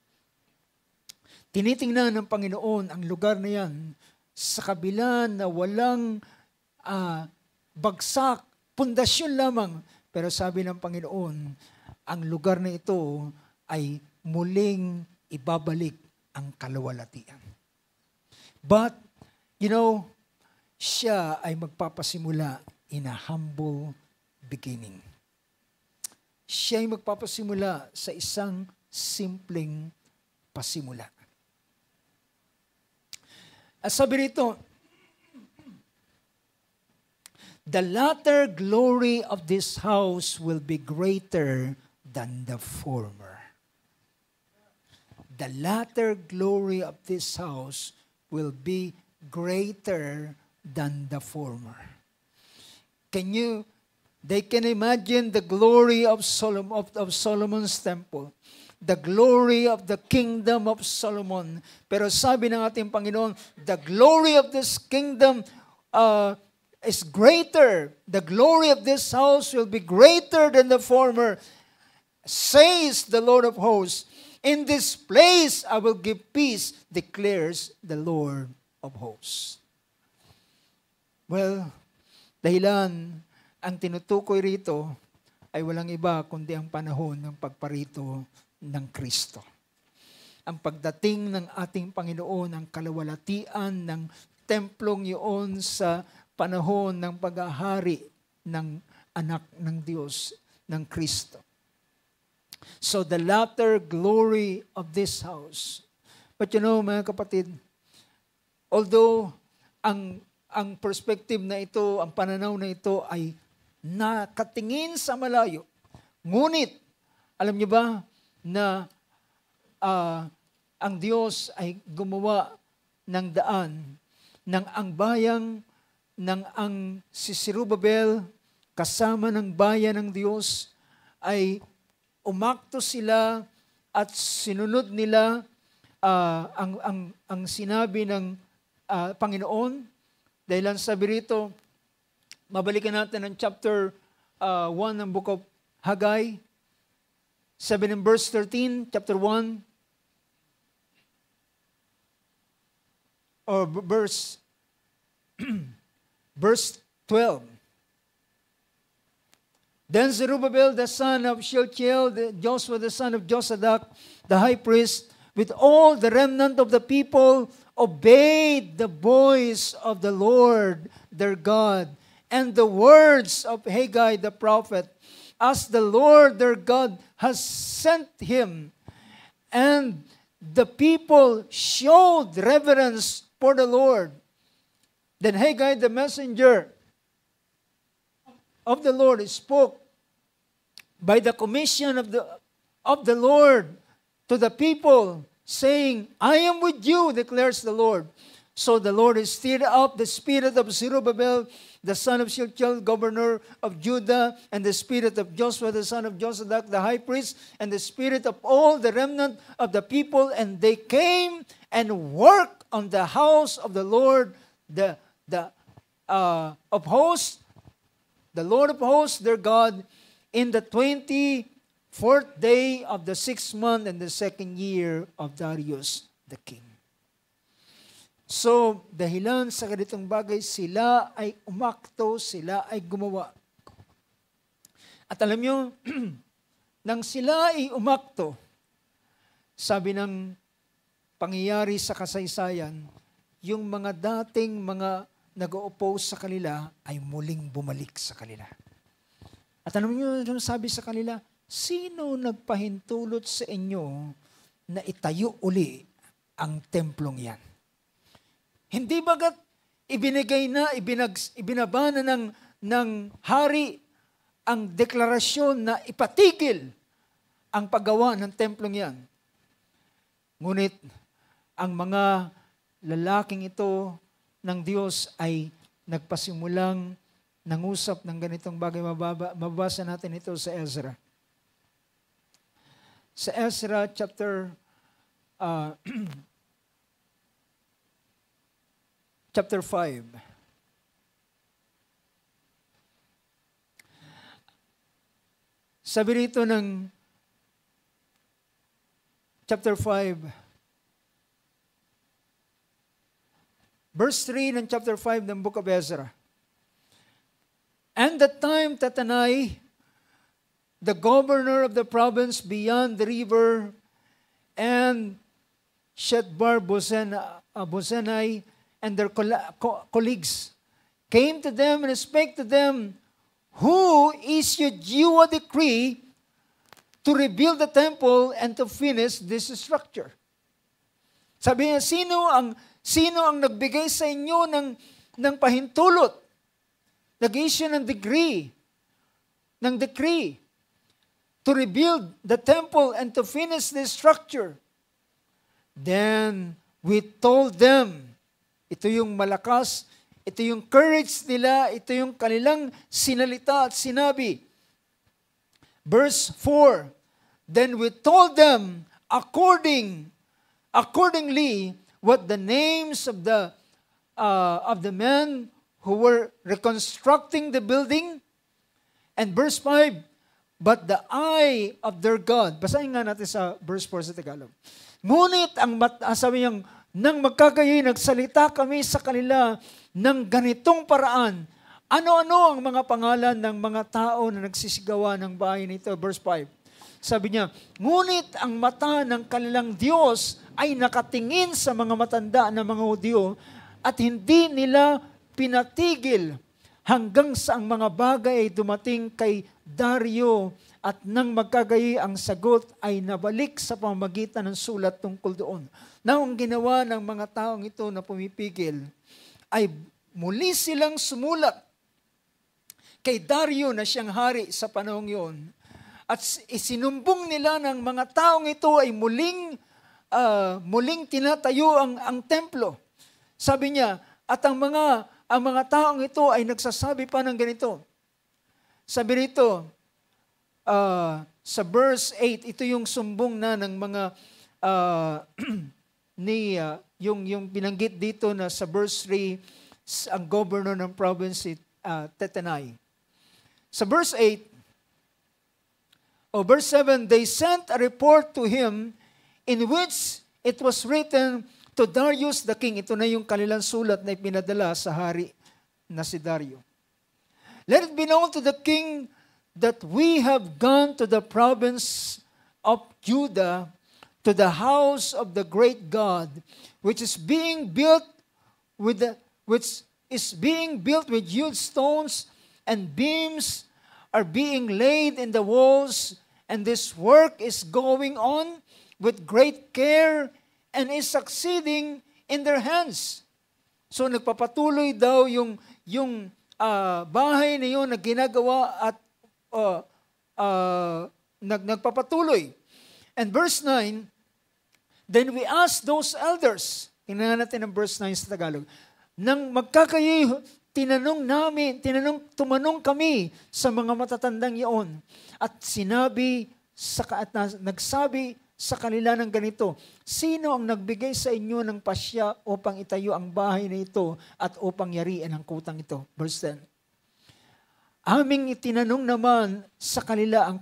Tinitingnan ng Panginoon ang lugar na yan sa kabila na walang bagsak, pundasyon lamang. Pero sabi ng Panginoon, ang lugar na ito ay muling ibabalik ang kaluwalhatian. But, siya ay magpapasimula in a humble beginning. Siya ay magpapasimula sa isang simpleng pasimula. At sabi rito, the latter glory of this house will be greater than the former. The latter glory of this house will be greater than the former. They can imagine the glory of Solomon's temple, the glory of the kingdom of Solomon. Pero sabi ng ating Panginoon, the glory of this kingdom is greater. The glory of this house will be greater than the former, says the Lord of hosts. In this place I will give peace, declares the Lord of hosts. Well, dahilan ang tinutukoy rito ay walang iba kundi ang panahon ng pagparito ng Kristo. ang pagdating ng ating Panginoon, ang kalawalatian ng templong yun sa panahon ng paghahari ng anak ng Diyos, ng Kristo. So the latter glory of this house. But you know, mga kapatid, although ang perspective na ito, ang pananaw na ito ay nakatingin sa malayo, ngunit, alam niyo ba na ang Diyos ay gumawa ng daan ng ang bayang ng ang si Zerubbabel kasama ng bayan ng Diyos ay umakto sila at sinunod nila ang sinabi ng Panginoon. Dahil ang sabi rito, mabalikan natin ang chapter 1 ng Book of Haggai, 7 and verse 13, chapter 1, or verse 12. Then Zerubbabel the son of Shealtiel, Joshua the son of Josadak, the high priest, with all the remnant of the people, obeyed the voice of the Lord their God and the words of Haggai the prophet, as the Lord their God has sent him. And the people showed reverence for the Lord. Then Haggai the messenger of the Lord spoke by the commission of the Lord to the people, saying, I am with you, declares the Lord. So the Lord has stirred up the spirit of Zerubbabel, the son of Shealtiel, governor of Judah, and the spirit of Joshua, the son of Josadak, the high priest, and the spirit of all the remnant of the people, and they came and worked on the house of the Lord, of hosts, the Lord of hosts, their God, in the 24th day of the 6th month and the 2nd year of Darius the king. So, dahilan sa ganitong bagay, sila ay umakto, sila ay gumawa. At alam nyo, nang sila ay umakto, sabi ng pangyayari sa kasaysayan, yung mga dating mga nag-oppose sa kanila ay muling bumalik sa kanila. At alam niyo, sabi sa kanila, sino nagpahintulot sa inyo na itayo uli ang templong yan? Hindi bagat ibinigay na, ibinaba na ng hari ang deklarasyon na ipatigil ang paggawa ng templong yan. Ngunit ang mga lalaking ito ng Diyos ay nagpasimulang nangusap ng ganitong bagay. Mababasa natin ito sa Ezra. Sa Ezra chapter 5. Sabi rito ng chapter 5, verse 3 ng chapter 5 ng Book of Ezra. And the time Tattenai, the governor of the province beyond the river, and Shethar-bozenai and their colleagues came to them and spake to them, who issued you a decree to rebuild the temple and to finish this structure? Sabi niya, sino ang nagbigay sa inyo ng pahintulot? Nag-issue ng decree to rebuild the temple and to finish this structure. Then we told them, ito yung malakas, ito yung courage nila, ito yung kanilang sinalita at sinabi. Verse 4, then we told them accordingly what the names of the men who were reconstructing the building. And verse 5, but the eye of their God. Basahin nga natin sa verse 4 sa Tagalog. Ngunit sabi niyang, nang magkagayoy, nagsalita kami sa kanila ng ganitong paraan. Ano-ano ang mga pangalan ng mga tao na nagsisigawa ng bahay nito? Verse 5. Sabi niya, ngunit ang mata ng kanilang Diyos ay nakatingin sa mga matanda na mga Hudyo at hindi nila pinatigil hanggang sa ang mga bagay ay dumating kay Dario at nang magkagayi ang sagot ay nabalik sa pamamagitan ng sulat tungkol doon. Na ang ginawa ng mga taong ito na pumipigil ay muli silang sumulat kay Dario na siyang hari sa panahong yun. At isinumbong nila ng mga taong ito ay muling tinatayo ang templo. Sabi niya, at ang mga taong ito ay nagsasabi pa ng ganito. Sabi rito, sa verse 8, ito yung sumbong na ng mga yung binanggit dito na sa verse 3, ang governor ng province Tetanai. Sa verse 8, verse 7, they sent a report to him in which it was written to Darius the king. Ito na yung kanilang sulat na ipinadala sa hari na si Dario. Let it be known to the king that we have gone to the province of Judah, to the house of the great God, which is being built with huge stones, and beams are being laid in the walls, and this work is going on with great care and is succeeding in their hands. So nagpapatuloy daw yung bahay na yun na ginagawa at nagpapatuloy. And verse 9, then we asked those elders, tingnan natin ang verse 9 sa Tagalog, nang magkakayi, tumanong kami sa mga matatandang iyon at nagsabi sa kanila ng ganito, sino ang nagbigay sa inyo ng pasya upang itayo ang bahay na ito at upang yariin ang kutang ito? Verse 10. Aming itinanong naman sa kanila ang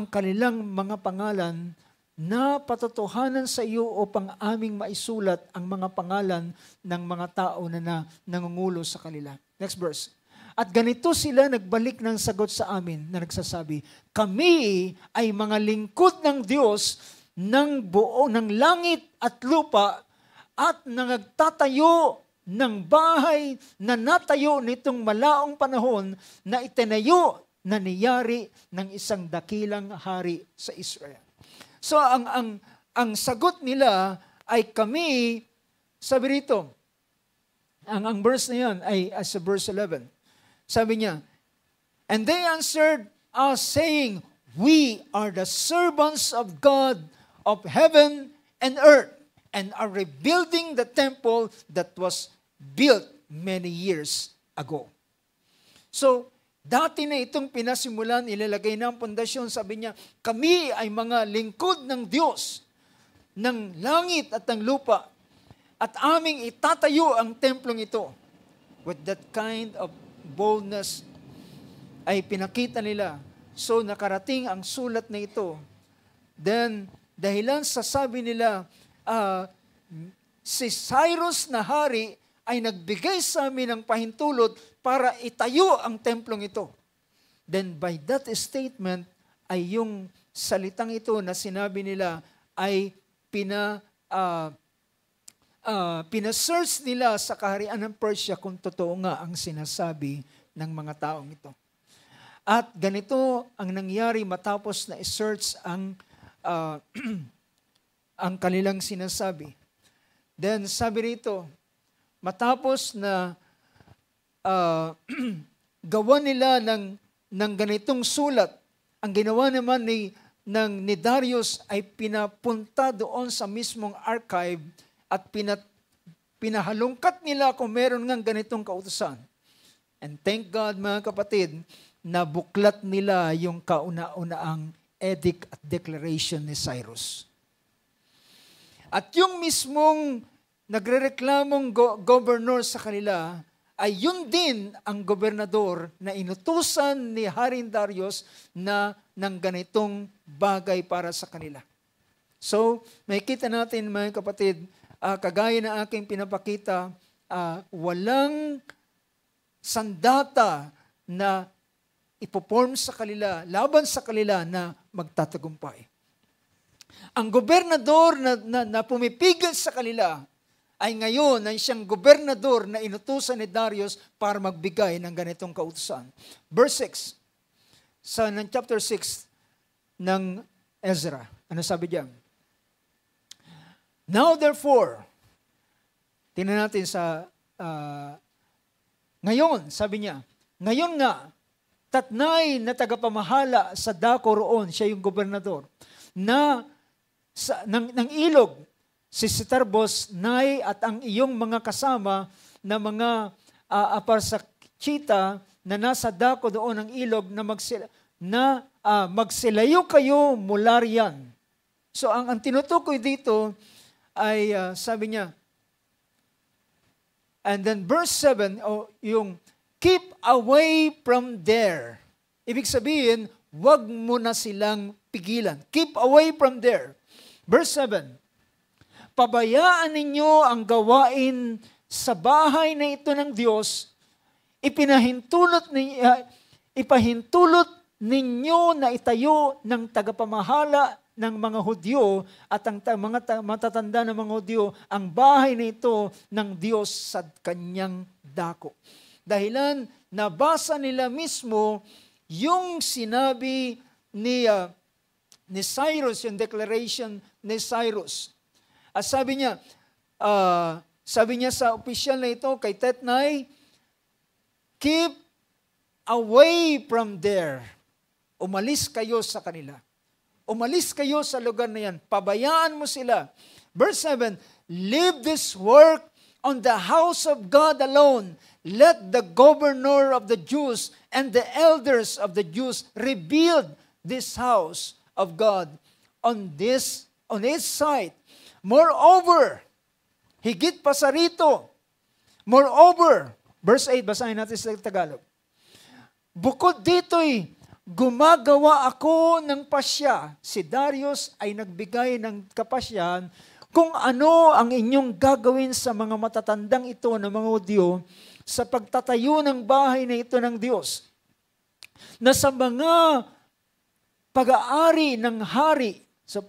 kanilang mga pangalan na patotohanan sa iyo upang aming maisulat ang mga pangalan ng mga tao na nangungulo sa kanila. Next verse. At ganito sila nagbalik ng sagot sa amin na nagsasabi, kami ay mga lingkod ng Diyos ng buo ng langit at lupa at nagtatayo ng bahay na natayo nitong malaong panahon na itinayo na niyari ng isang dakilang hari sa Israel. So ang sagot nila ay kami, sabi rito, ang verse na yan ay sa verse 11. Sabi niya, and they answered us saying, we are the servants of God of heaven and earth, and are rebuilding the temple that was built many years ago. So, dati na itong pinasimulan, ilalagay na ang pundasyon, sabi niya, kami ay mga lingkod ng Diyos, ng langit at ng lupa, at aming itatayo ang templong ito. With that kind of boldness ay pinakita nila. So, nakarating ang sulat na ito. Then, dahilan sa sabi nila, si Cyrus na hari ay nagbigay sa amin ng pahintulot para itayo ang templong ito. Then by that statement ay yung salitang ito na sinabi nila ay pina-search nila sa kaharian ng Persia kung totoo nga ang sinasabi ng mga taong ito. At ganito ang nangyari matapos na i-search ang kanilang sinasabi. Then sabi rito, matapos na gawa nila ng ganitong sulat, ang ginawa naman ni Darius ay pinapunta doon sa mismong archive at pinahalungkat nila kung meron ng ganitong kautusan. And thank God mga kapatid, nabuklat nila yung kauna-unaang edict at declaration ni Cyrus. At yung mismong nagrereklamong governor sa kanila, ay yun din ang gobernador na inutusan ni Haring Darius na ng ganitong bagay para sa kanila. So, makikita natin mga kapatid, kagaya na aking pinapakita, walang sandata na ipoform sa kanila, laban sa kanila na magtatagumpay. Ang gobernador na pumipigil sa kanila ay ngayon ay siyang gobernador na inutusan ni Darius para magbigay ng ganitong kautusan. Verse 6, ng chapter 6 ng Ezra. Ano sabi diyan? Now therefore, tingnan natin sa ngayon, sabi niya, ngayon nga, Tatnai na tagapamahala sa dako roon, siya yung gobernador, ng ilog, si Setarbos, Nai at ang iyong mga kasama na mga aparsakchita na nasa dako doon ng ilog na magsilayo kayo mula riyan. So ang tinutukoy dito ay sabi niya, and then verse 7, yung keep away from there. Ibig sabihin, wag mo na silang pigilan. Keep away from there. Verse 7, pabayaan ninyo ang gawain sa bahay na ito ng Diyos, ipahintulot ninyo na itayo ng tagapamahala ng mga Hudyo at ang mga matatanda ng mga Hudyo ang bahay na ito ng Diyos sa kanyang dako. Dahilan, nabasa nila mismo yung sinabi ni Cyrus, yung declaration ni Cyrus. At sabi niya sa opisyal na ito, kay Tatnai, keep away from there. Umalis kayo sa kanila. Umalis kayo sa lugar na yan. Pabayaan mo sila. Verse 7, leave this work on the house of God alone. Let the governor of the Jews and the elders of the Jews rebuild this house of God on his site. Moreover, higit pa sa rito. Moreover, verse 8, basahin natin sa Tagalog. Bukod dito'y gumagawa ako ng pasya. Si Darius ay nagbigay ng kapasyahan kung ano ang inyong gagawin sa mga matatandang ito ng mga Hudyo sa pagtatayo ng bahay na ito ng Diyos, na sa mga pag-aari ng hari. So,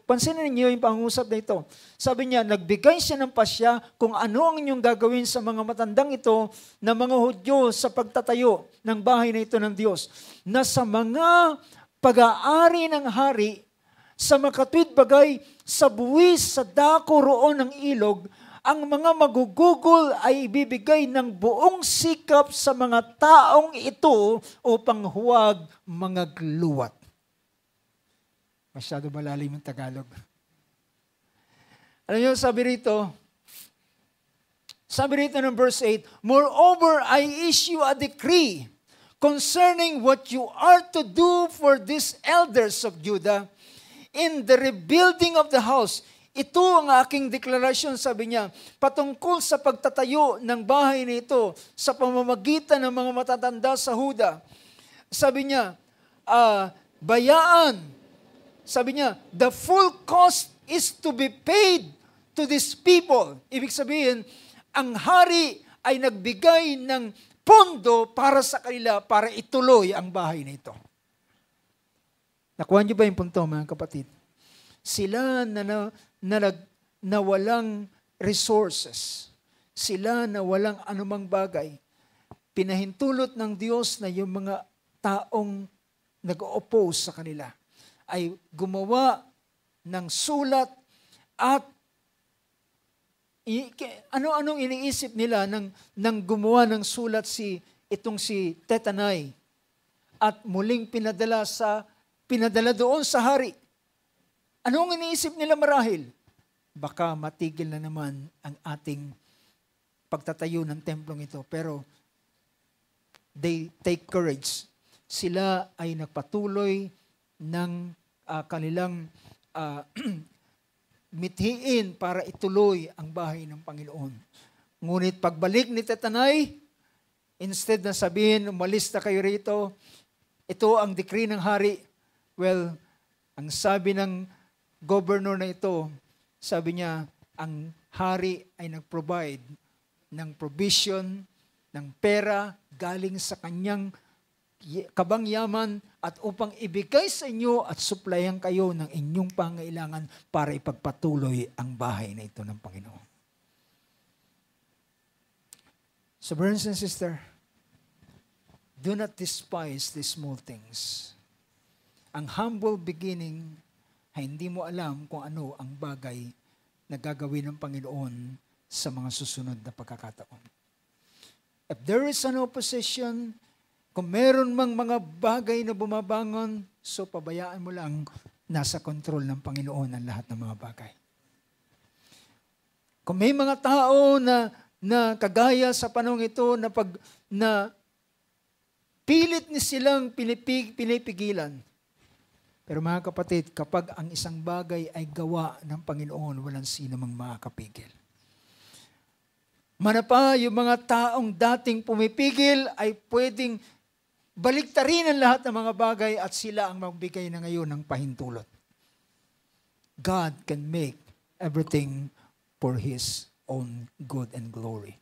pansinin niyo yung pangusap na ito. Sabi niya, nagbigay siya ng pasya kung ano ang inyong gagawin sa mga matandang ito na mga Hudyo sa pagtatayo ng bahay na ito ng Diyos, na sa mga pag-aari ng hari, sa makatwid bagay, sa buwis, sa dako roon ng ilog, ang mga magugugol ay ibibigay ng buong sikap sa mga taong ito upang huwag mangagluwat. Masyado malalim yung Tagalog. Alam niyo, sabi rito ng verse 8, moreover, I issue a decree concerning what you are to do for these elders of Judah in the rebuilding of the house. Ito ang aking deklarasyon, sabi niya, patungkol sa pagtatayo ng bahay nito sa pamamagitan ng mga matatanda sa Huda. Sabi niya, bayaan. Sabi niya, the full cost is to be paid to these people. Ibig sabihin, ang hari ay nagbigay ng pondo para sa kanila para ituloy ang bahay nito. Nakuha niyo ba yung punto, mga kapatid? Sila na walang resources. Sila na walang anumang bagay. Pinahintulot ng Diyos na yung mga taong nag-oppose sa kanila ay gumawa ng sulat at ano-anong iniisip nila nang gumawa ng sulat si Tatnai at muling pinadala doon sa hari. Anong iniisip nila marahil? Baka matigil na naman ang ating pagtatayo ng templong ito. Pero they take courage. Sila ay nagpatuloy ng kanilang mithiin para ituloy ang bahay ng Panginoon. Ngunit pagbalik ni Tatnai, instead na sabihin, umalis na kayo rito, ito ang decree ng hari. Well, ang sabi ng governor na ito, sabi niya, ang hari ay nag-provide ng provision, ng pera, galing sa kanyang kabangyaman at upang ibigay sa inyo at suplayan kayo ng inyong pangailangan para ipagpatuloy ang bahay na ito ng Panginoon. So brothers and sisters, do not despise these small things. Ang humble beginning ay hindi mo alam kung ano ang bagay na gagawin ng Panginoon sa mga susunod na pagkakataon. If there is an opposition, kung meron mang mga bagay na bumabangon, so pabayaan mo lang, nasa kontrol ng Panginoon ang lahat ng mga bagay. Kung may mga tao na kagaya sa panahon ito na pilit ni silang pinipigilan. Pero mga kapatid, kapag ang isang bagay ay gawa ng Panginoon, walang sino mang makakapigil. Manapa yung mga taong dating pumipigil ay pwedeng baliktarin ang lahat ng mga bagay at sila ang magbigay na ngayon ng pahintulot. God can make everything for His own good and glory.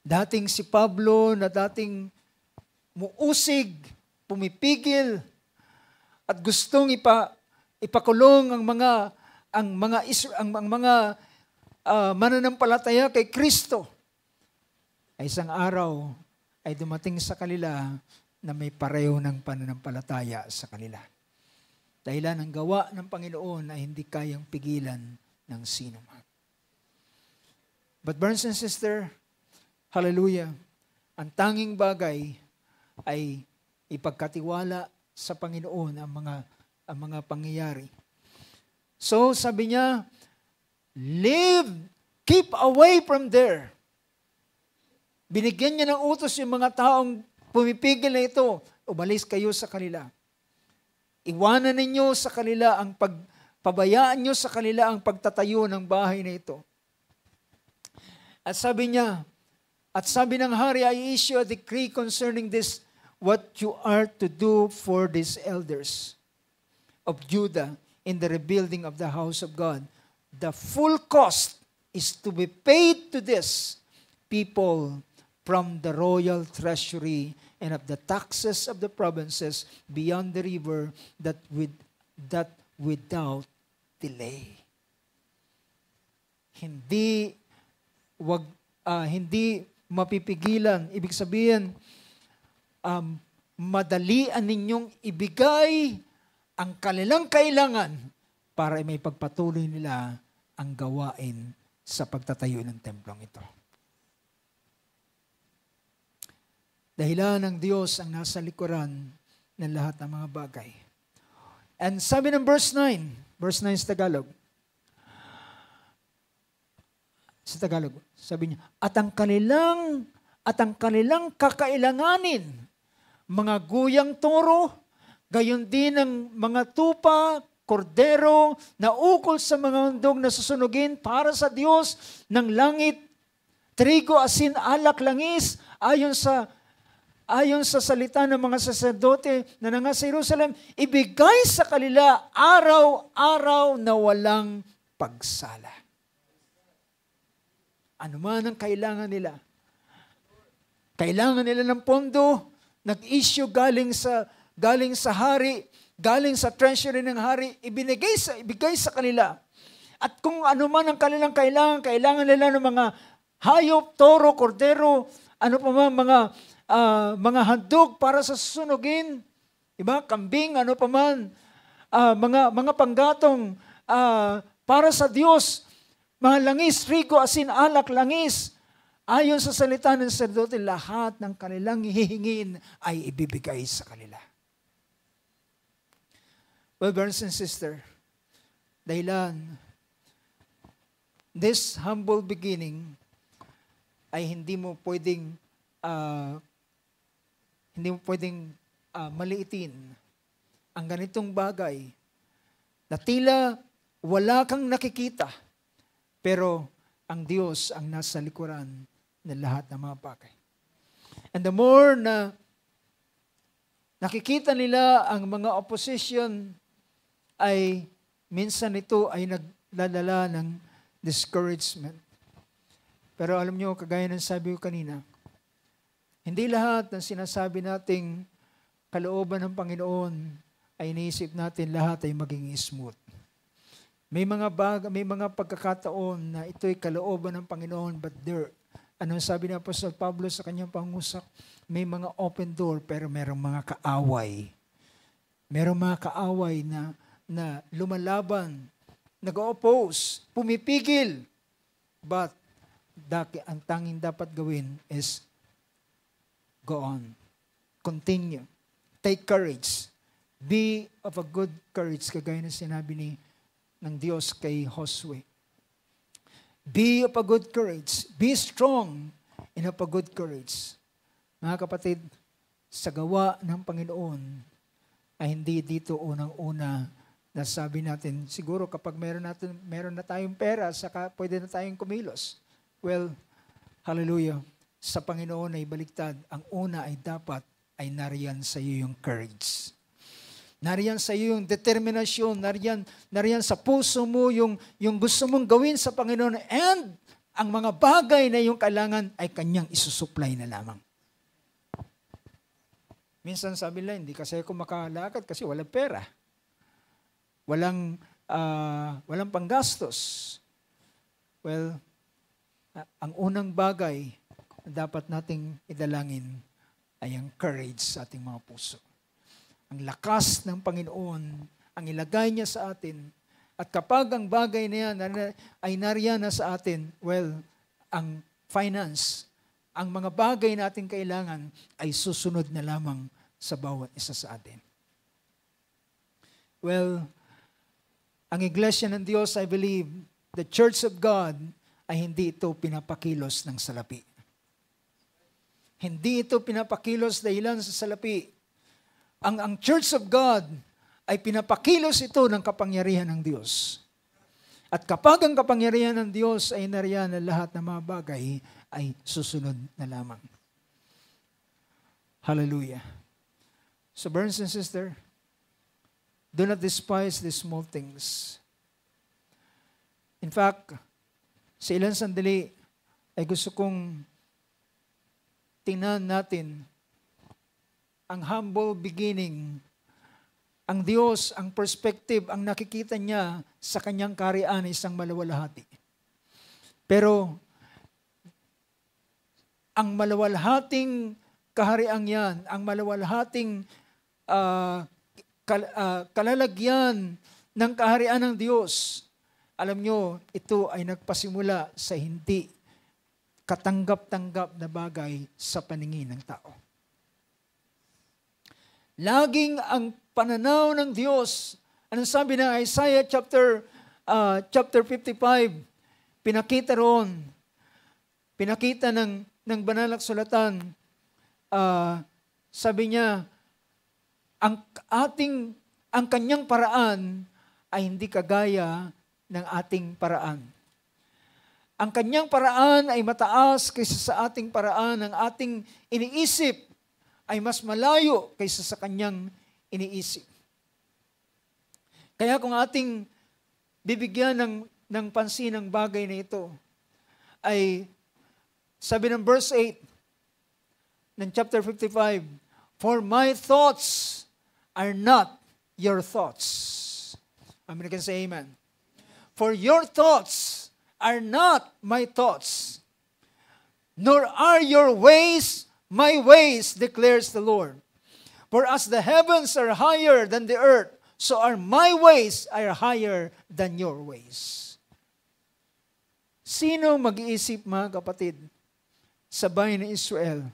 Dating si Pablo na dating muusig, pumipigil, at gustong ipakulong ang mga mananampalataya kay Kristo, ay isang araw ay dumating sa kanila na may pareho ng pananampalataya sa kanila. Dahilan ng gawa ng Panginoon ay hindi kayang pigilan ng sino man. But brothers and sisters, hallelujah, ang tanging bagay ay ipagkatiwala sa Panginoon ang mga pangyayari. So sabi niya, keep away from there. Binigyan niya ng utos yung mga taong pumipigil na ito, umalis kayo sa kanila. Iwanan ninyo sa kanila pabayaan nyo sa kanila ang pagtatayo ng bahay na ito. At sabi niya, at sabi ng hari, I issue a decree concerning this, what you are to do for these elders of Judah in the rebuilding of the house of God. The full cost is to be paid to this people from the royal treasury and of the taxes of the provinces beyond the river, that without delay. Hindi mapipigilan. Ibig sabihin, madalian ninyong ibigay ang kanilang kailangan para may pagpatuloy nila ang gawain sa pagtatayo ng templong ito. Dahilan ng Diyos ang nasa likuran ng lahat ng mga bagay. And sabi ng verse 9 sa Tagalog, sabi niya, at ang kanilang kakailanganin, mga guyang toro, gayon din ang mga tupa, kordero, na ukol sa mga handog na susunugin para sa Diyos ng langit, trigo, asin, alak, langis, ayon sa salita ng mga saserdote na nasa Jerusalem, ibigay sa kanila araw-araw na walang pagsala. Ano man ang kailangan nila. Kailangan nila ng pondo, nag-issue galing sa hari, galing sa treasury ng hari, ibigay sa kanila. At kung ano man ang kanilang kailangan nila ng mga hayop, toro, kordero, ano pa man, mga handog para sa susunugin, diba? Kambing, ano pa man, mga panggatong para sa Diyos, mga langis, trigo, asin, alak, langis, ayon sa salita ng sacerdote, lahat ng kanilang hihingin ay ibibigay sa kanila. Well, brothers and sisters, dahilan, this humble beginning ay hindi mo pwedeng maliitin ang ganitong bagay na tila wala kang nakikita, pero ang Diyos ang nasa likuran ng lahat ng mga bagay. And the more na nakikita nila ang mga opposition, ay minsan ito ay nagladala ng discouragement. Pero alam nyo, kagaya ng sabi ko kanina, Hindi lahat ng sinasabi nating kalooban ng Panginoon ay iniisip natin lahat ay maging smooth. May mga pagkakataon na ito'y kalooban ng Panginoon, but anong sabi ni Apostol Pablo sa kanyang pangusap? May mga open door pero merong mga kaaway. Merong mga kaaway na lumalaban, nag-oppose, pumipigil. But ang tanging dapat gawin is go on. Continue. Take courage. Be of a good courage, kagaya na sinabi ng Diyos kay Josue. Be of a good courage. Be strong and of a good courage. Mga kapatid, sa gawa ng Panginoon ay hindi dito unang-una na sabi natin, siguro kapag meron na tayong pera, saka pwede na tayong kumilos. Well, hallelujah. Sa Panginoon ay baliktad. Ang una ay dapat ay nariyan sa iyo yung courage. Nariyan sa iyo yung determinasyon, nariyan sa puso mo yung gusto mong gawin sa Panginoon, and ang mga bagay na yung kailangan ay kanyang isusupply na lamang. Minsan sabi nila, hindi kasi ako makalakad kasi walang pera. Walang panggastos. Well, ang unang bagay na dapat nating idalangin ay ang courage sa ating mga puso. Ang lakas ng Panginoon, ang ilagay niya sa atin. At kapag ang bagay na yan ay nariyan na sa atin, well, ang finance, ang mga bagay na ating kailangan ay susunod na lamang sa bawat isa sa atin. Well, ang Iglesia ng Diyos, I believe, the Church of God, ay hindi ito pinapakilos ng salapi. Hindi ito pinapakilos dahilan sa salapi. Ang Church of God ay pinapakilos ito ng kapangyarihan ng Diyos. At kapag ang kapangyarihan ng Diyos ay nariyan na lahat ng mga bagay ay susunod na lamang. Hallelujah. So brothers and sisters, do not despise the small things. In fact, sa ilang sandali ay gusto kong tingnan natin ang humble beginning. Ang Diyos, ang perspective, ang nakikita niya sa kanyang kaharian ay isang malawalhati. Pero ang malawalhating kaharian yan, ang malawalhating kalalagyan ng kaharian ng Diyos, alam nyo, ito ay nagpasimula sa hindi katanggap-tanggap na bagay sa paningin ng tao. Laging ang pananaw ng Diyos, anong sabi ng Isaiah chapter 55, pinakita roon, pinakita ng banal na kasulatan, sabi niya, ang kanyang paraan ay hindi kagaya ng ating paraan. Ang kanyang paraan ay mataas kaysa sa ating paraan. Ang ating iniisip ay mas malayo kaysa sa kanyang iniisip. Kaya kung ating bibigyan ng pansin ang bagay na ito, ay sabi ng verse 8 ng chapter 55, "For my thoughts are not your thoughts." How many can say amen? "For your thoughts are not my thoughts, nor are your ways my ways, declares the Lord. For as the heavens are higher than the earth, so are my ways are higher than your ways." Sino mag-iisip, mga kapatid, sa bayan ng Israel,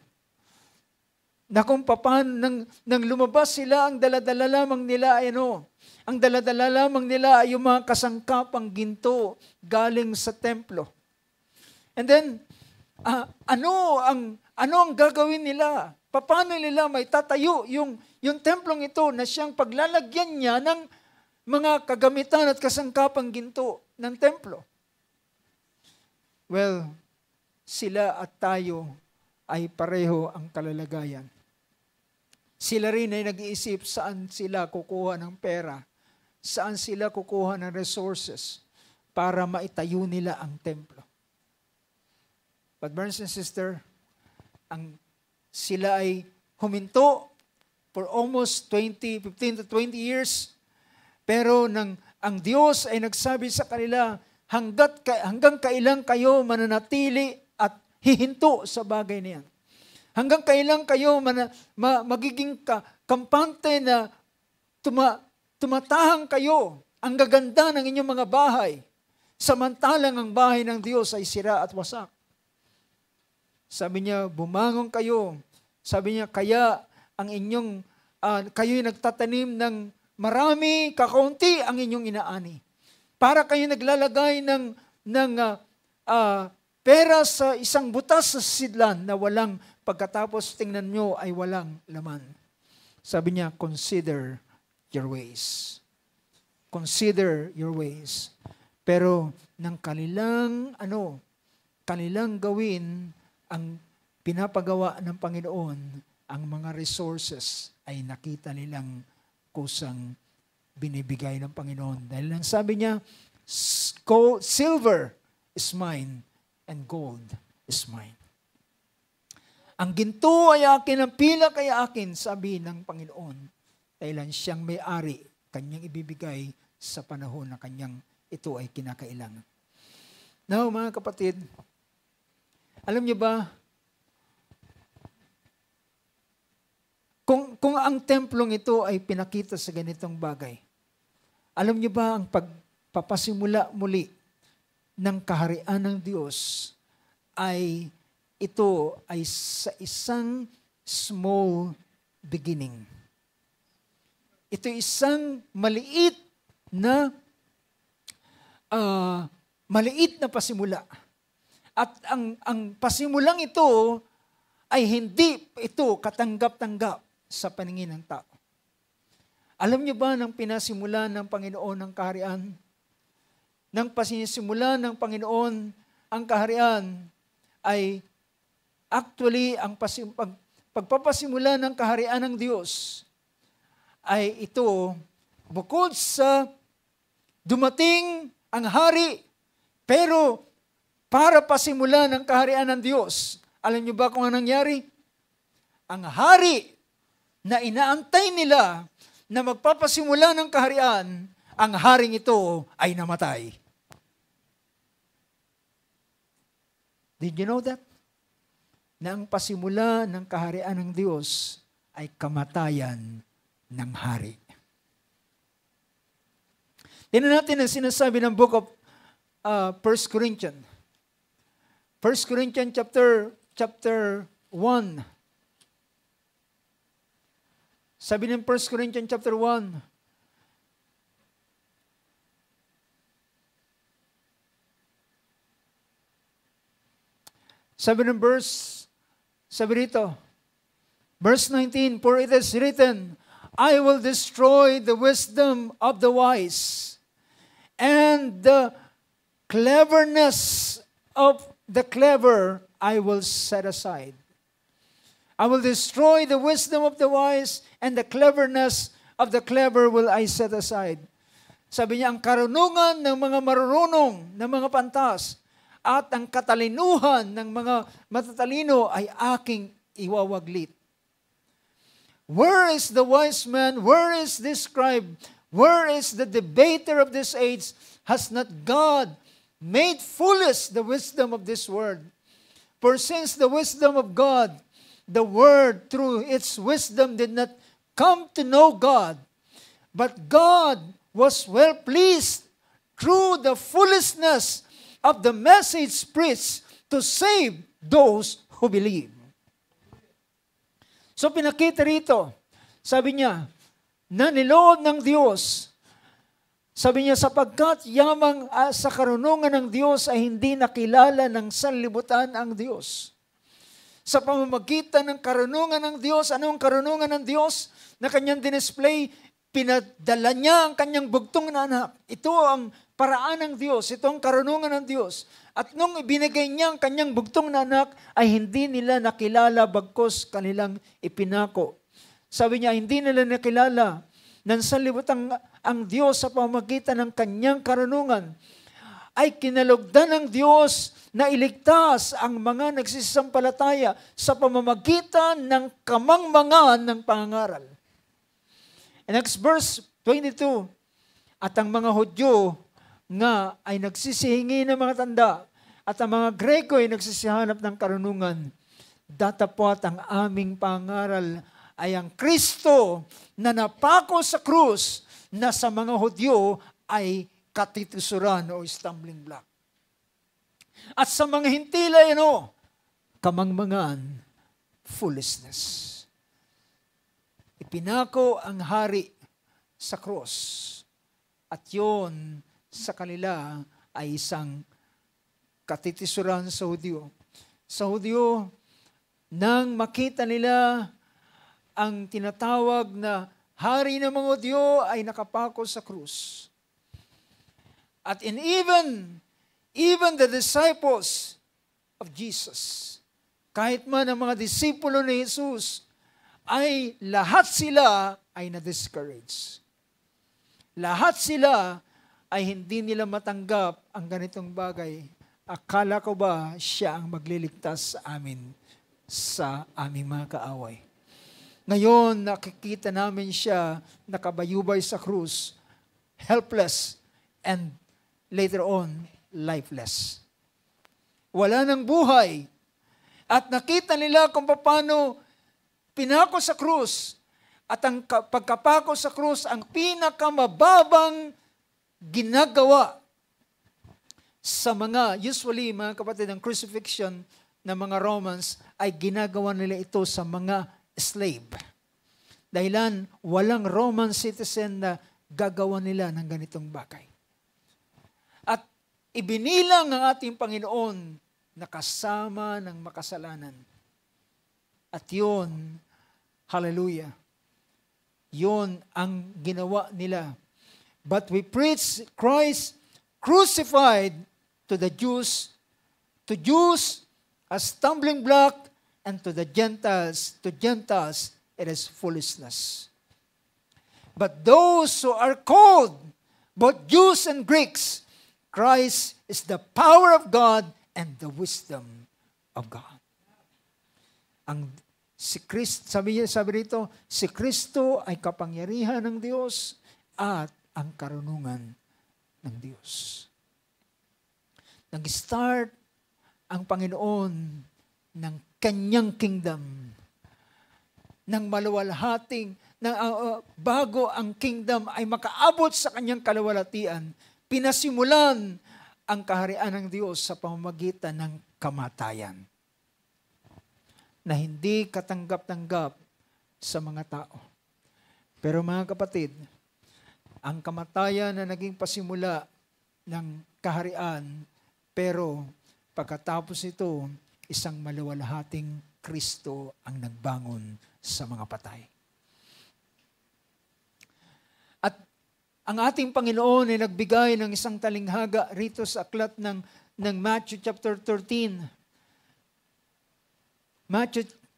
na kung paano nang lumabas sila, ang daladala lamang nila ay ang daladala lamang nila ay yung mga kasangkapang ginto galing sa templo. And then, ano ang gagawin nila? Paano nila may tatayo yung templong ito na siyang paglalagyan niya ng mga kagamitan at kasangkapang ginto ng templo? Well, sila at tayo ay pareho ang kalalagayan. Sila rin ay nag-iisip saan sila kukuha ng pera, saan sila kukuha ng resources para maitayo nila ang templo. But brothers and sisters, ang sila ay huminto for almost 15 to 20 years. Pero ang Diyos ay nagsabi sa kanila, hanggang kailan kayo mananatili at hihinto sa bagay na yan? Hanggang kailan kayo magiging kampante na tumatahang kayo ang gaganda ng inyong mga bahay, samantalang ang bahay ng Diyos ay sira at wasak? Sabi niya, bumangon kayo. Sabi niya, kaya ang inyong, kayo'y nagtatanim ng marami, kakaunti ang inyong inaani. Para kayo naglalagay ng pera sa isang butas sa sidlan na walang pagkatapos tingnan nyo ay walang laman. Sabi niya, consider your ways. Consider your ways. Pero ng kanilang gawin ang pinapagawa ng Panginoon, ang mga resources ay nakita nilang kusang binibigay ng Panginoon. Dahil lang sabi niya, silver is mine and gold is mine. Ang ginto ay akin, ang pilak ay akin, sabi ng Panginoon. Dahil siyang may-ari, kanyang ibibigay sa panahon na kanyang ito ay kinakailangan. Now, mga kapatid, alam niyo ba, kung ang templong ito ay pinakita sa ganitong bagay, alam niyo ba ang pagpapasimula muli ng kaharian ng Diyos ay ito ay sa isang small beginning. Ito isang maliit na pasimula. At ang pasimulang ito ay hindi ito katanggap-tanggap sa paningin ng tao. Alam niyo ba nang pinasimulan ng Panginoon ang kaharian? Nang pasinisimula ng Panginoon ang kaharian ay actually ang pagpapasimula ng kaharian ng Diyos ay ito bukod sa dumating ang hari, pero para pasimula ng kaharian ng Diyos, alam niyo ba kung anong nangyari? Ang hari na inaantay nila na magpapasimula ng kaharian, ang haring ito ay namatay. Did you know that? Na ang pasimula ng kaharian ng Diyos ay kamatayan ng hari. Tingnan natin ang sinasabi ng book of 1 Corinthians. 1 Corinthians chapter 1. Sabi ng 1 Corinthians chapter 1, sabi rito, verse 19, for it is written, I will destroy the wisdom of the wise, and the cleverness of the clever I will set aside. I will destroy the wisdom of the wise, and the cleverness of the clever will I set aside. Sabi niya, ang karunungan ng mga marunong, ng mga pantas, at ang katalinuhan ng mga matatalino ay aking iwawaglit. Where is the wise man? Where is this scribe? Where is the debater of this age? Has not God made foolish the wisdom of this world? For since the wisdom of God, the world through its wisdom did not come to know God, but God was well pleased through the foolishness of the message preached to save those who believe. So pinakita rito, sabi niya, na niloob ng Diyos, sabi niya, sapagkat yamang sa karunungan ng Diyos ay hindi nakilala ng sanlibutan ang Diyos. Sa pamamagitan ng karunungan ng Diyos, anong karunungan ng Diyos na kanyang dinisplay? Pinadala niya ang kanyang bugtong na anak. Ito ang paraan ng Diyos, ito ang karunungan ng Diyos. At nung ibinigay niya ang kanyang bugtong na anak, ay hindi nila nakilala bagkus kanilang ipinako. Sabi niya, hindi nila nakilala ng sanlibutan ang Diyos sa pamamagitan ng kanyang karunungan. ay kinalugdan ng Diyos na iligtas ang mga nagsisampalataya sa pamamagitan ng kamangmangan ng pangangaral. And next verse 22, at ang mga Hudyo nga ay nagsisihingi ng mga tanda at ang mga Greko ay nagsisihanap ng karunungan. Datapwat ang aming pangaral ay ang Kristo na napako sa krus na sa mga Hudyo ay katitusuran o stumbling block. At sa mga Hintila, kamangmangan, foolishness. Ipinako ang hari sa krus. At yun sa kanila ay isang katitisuran sa Hudyo. Sa Hudyo, nang makita nila ang tinatawag na hari ng mga Hudyo ay nakapako sa krus. At even the disciples of Jesus, kahit man ang mga disipulo ni Jesus, ay lahat sila ay na-discourage. Lahat sila ay hindi nila matanggap ang ganitong bagay. Akala ko ba siya ang magliligtas sa amin sa aming mga kaaway? Ngayon, nakikita namin siya nakabayubay sa krus, helpless, and later on, lifeless. Wala ng buhay. At nakita nila kung paano pinako sa krus. At ang pagkapako sa krus, ang pinakamababang ginagawa sa mga, usually mga kapatid, ang crucifixion ng mga Romans ay ginagawa nila ito sa mga slave. Dahilan, walang Roman citizen na gagawa nila ng ganitong bagay. At ibinilang ang ating Panginoon na kasama ng makasalanan. At yun, hallelujah, yun ang ginawa nila. But we preach Christ crucified to the Jews a stumbling block, and to Gentiles, it is foolishness. But those who are called, both Jews and Greeks, Christ is the power of God and the wisdom of God. Sabi rito, si Kristo ay kapangyarihan ng Diyos at ang karunungan ng Diyos. Nag-start ang Panginoon ng kanyang kingdom, ng maluwalhating, bago ang kingdom ay makaabot sa kanyang kaluwalhatian, pinasimulan ang kaharian ng Diyos sa pamamagitan ng kamatayan na hindi katanggap-tanggap sa mga tao. Pero mga kapatid, ang kamatayan na naging pasimula ng kaharian, pero pagkatapos ito, isang maluwalhating Kristo ang nagbangon sa mga patay. At ang ating Panginoon ay nagbigay ng isang talinghaga rito sa aklat ng Matthew chapter 13.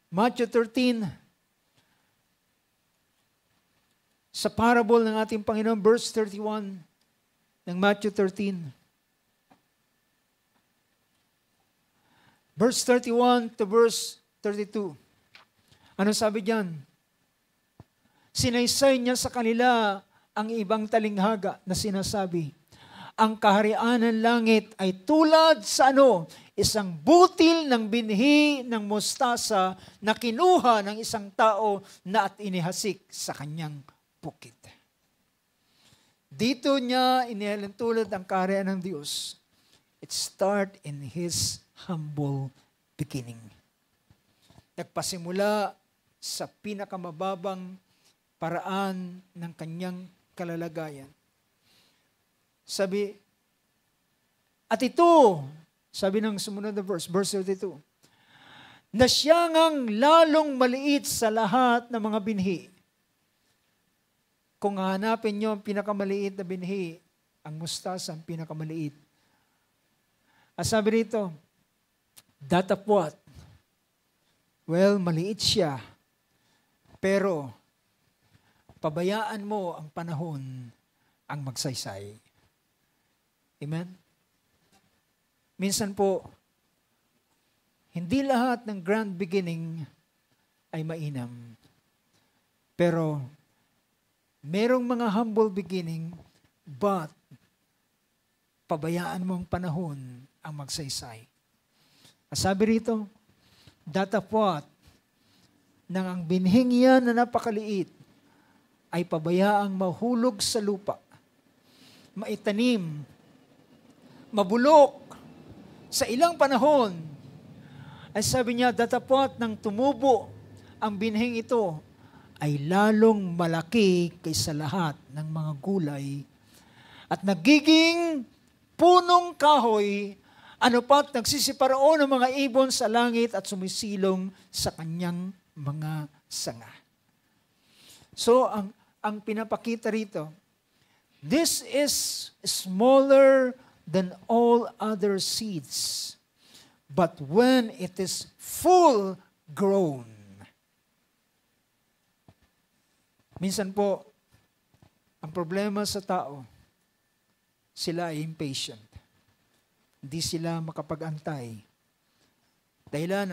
Matthew 13, sa parable ng ating Panginoon, verse 31 ng Matthew 13. Verse 31 to verse 32. Ano sabi diyan? Sinaysay niya sa kanila ang ibang talinghaga na sinasabi, ang kaharian ng langit ay tulad sa isang butil ng binhi ng mustasa na kinuha ng isang tao na at inihasik sa kanyang bukid. Dito niya inihalintulad ang kaharian ng Diyos. It start in His humble beginning. Nagpasimula sa pinakamababang paraan ng kanyang kalalagayan. At ito, sabi ng sumunod na verse 32, na siya ngang lalong maliit sa lahat ng mga binhi. Kung hanapin niyo ang pinakamaliit na binhi, ang mustasa ang pinakamaliit. At sabi rito, datapwat, well, maliit siya, pero pabayaan mo ang panahon ang magsaysay. Amen? Minsan po, hindi lahat ng grand beginning ay mainam. Pero, merong mga humble beginning, but pabayaan mo ang panahon ang magsaysay. Sabi rito, datapwat nang ang binhing yan na napakaliit ay pabayaang mahulog sa lupa, maitanim, mabulok sa ilang panahon, ay sabi niya, datapwat nang tumubo ang binhing ito ay lalong malaki kaysa lahat ng mga gulay at nagiging punong kahoy, ano pat nagsisiparaon ng mga ibon sa langit at sumisilong sa kanyang mga sanga. So, ang pinapakita rito, this is smaller than all other seeds, but when it is full grown. Minsan po, ang problema sa tao, sila ay impatient. Hindi sila makapag-antay. Dahilan,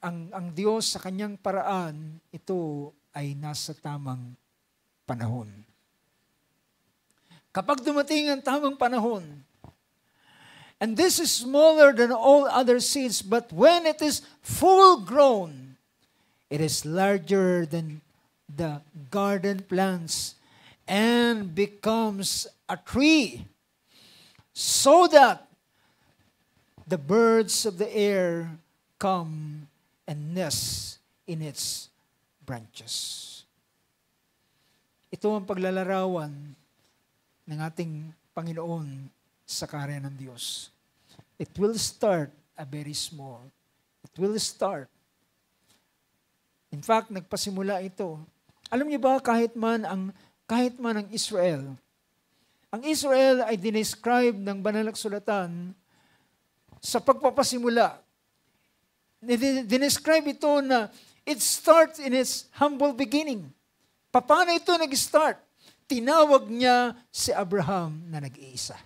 ang Diyos sa kanyang paraan, ito ay nasa tamang panahon. Kapag dumating ang tamang panahon, and this is smaller than all other seeds, but when it is full grown, it is larger than the garden plants and becomes a tree, so that the birds of the air come and nest in its branches. Ito ang paglalarawan ng ating Panginoon sa karya ng Diyos. It will start a very small. It will start. In fact, nagpasimula ito. Alam niyo ba, kahit man ang Israel, ang Israel ay dinescribe ng banal na kasulatan sa pagpapasimula. Dinescribe ito na it starts in its humble beginning. Paano ito nag-start? Tinawag niya si Abraham na nag-iisa.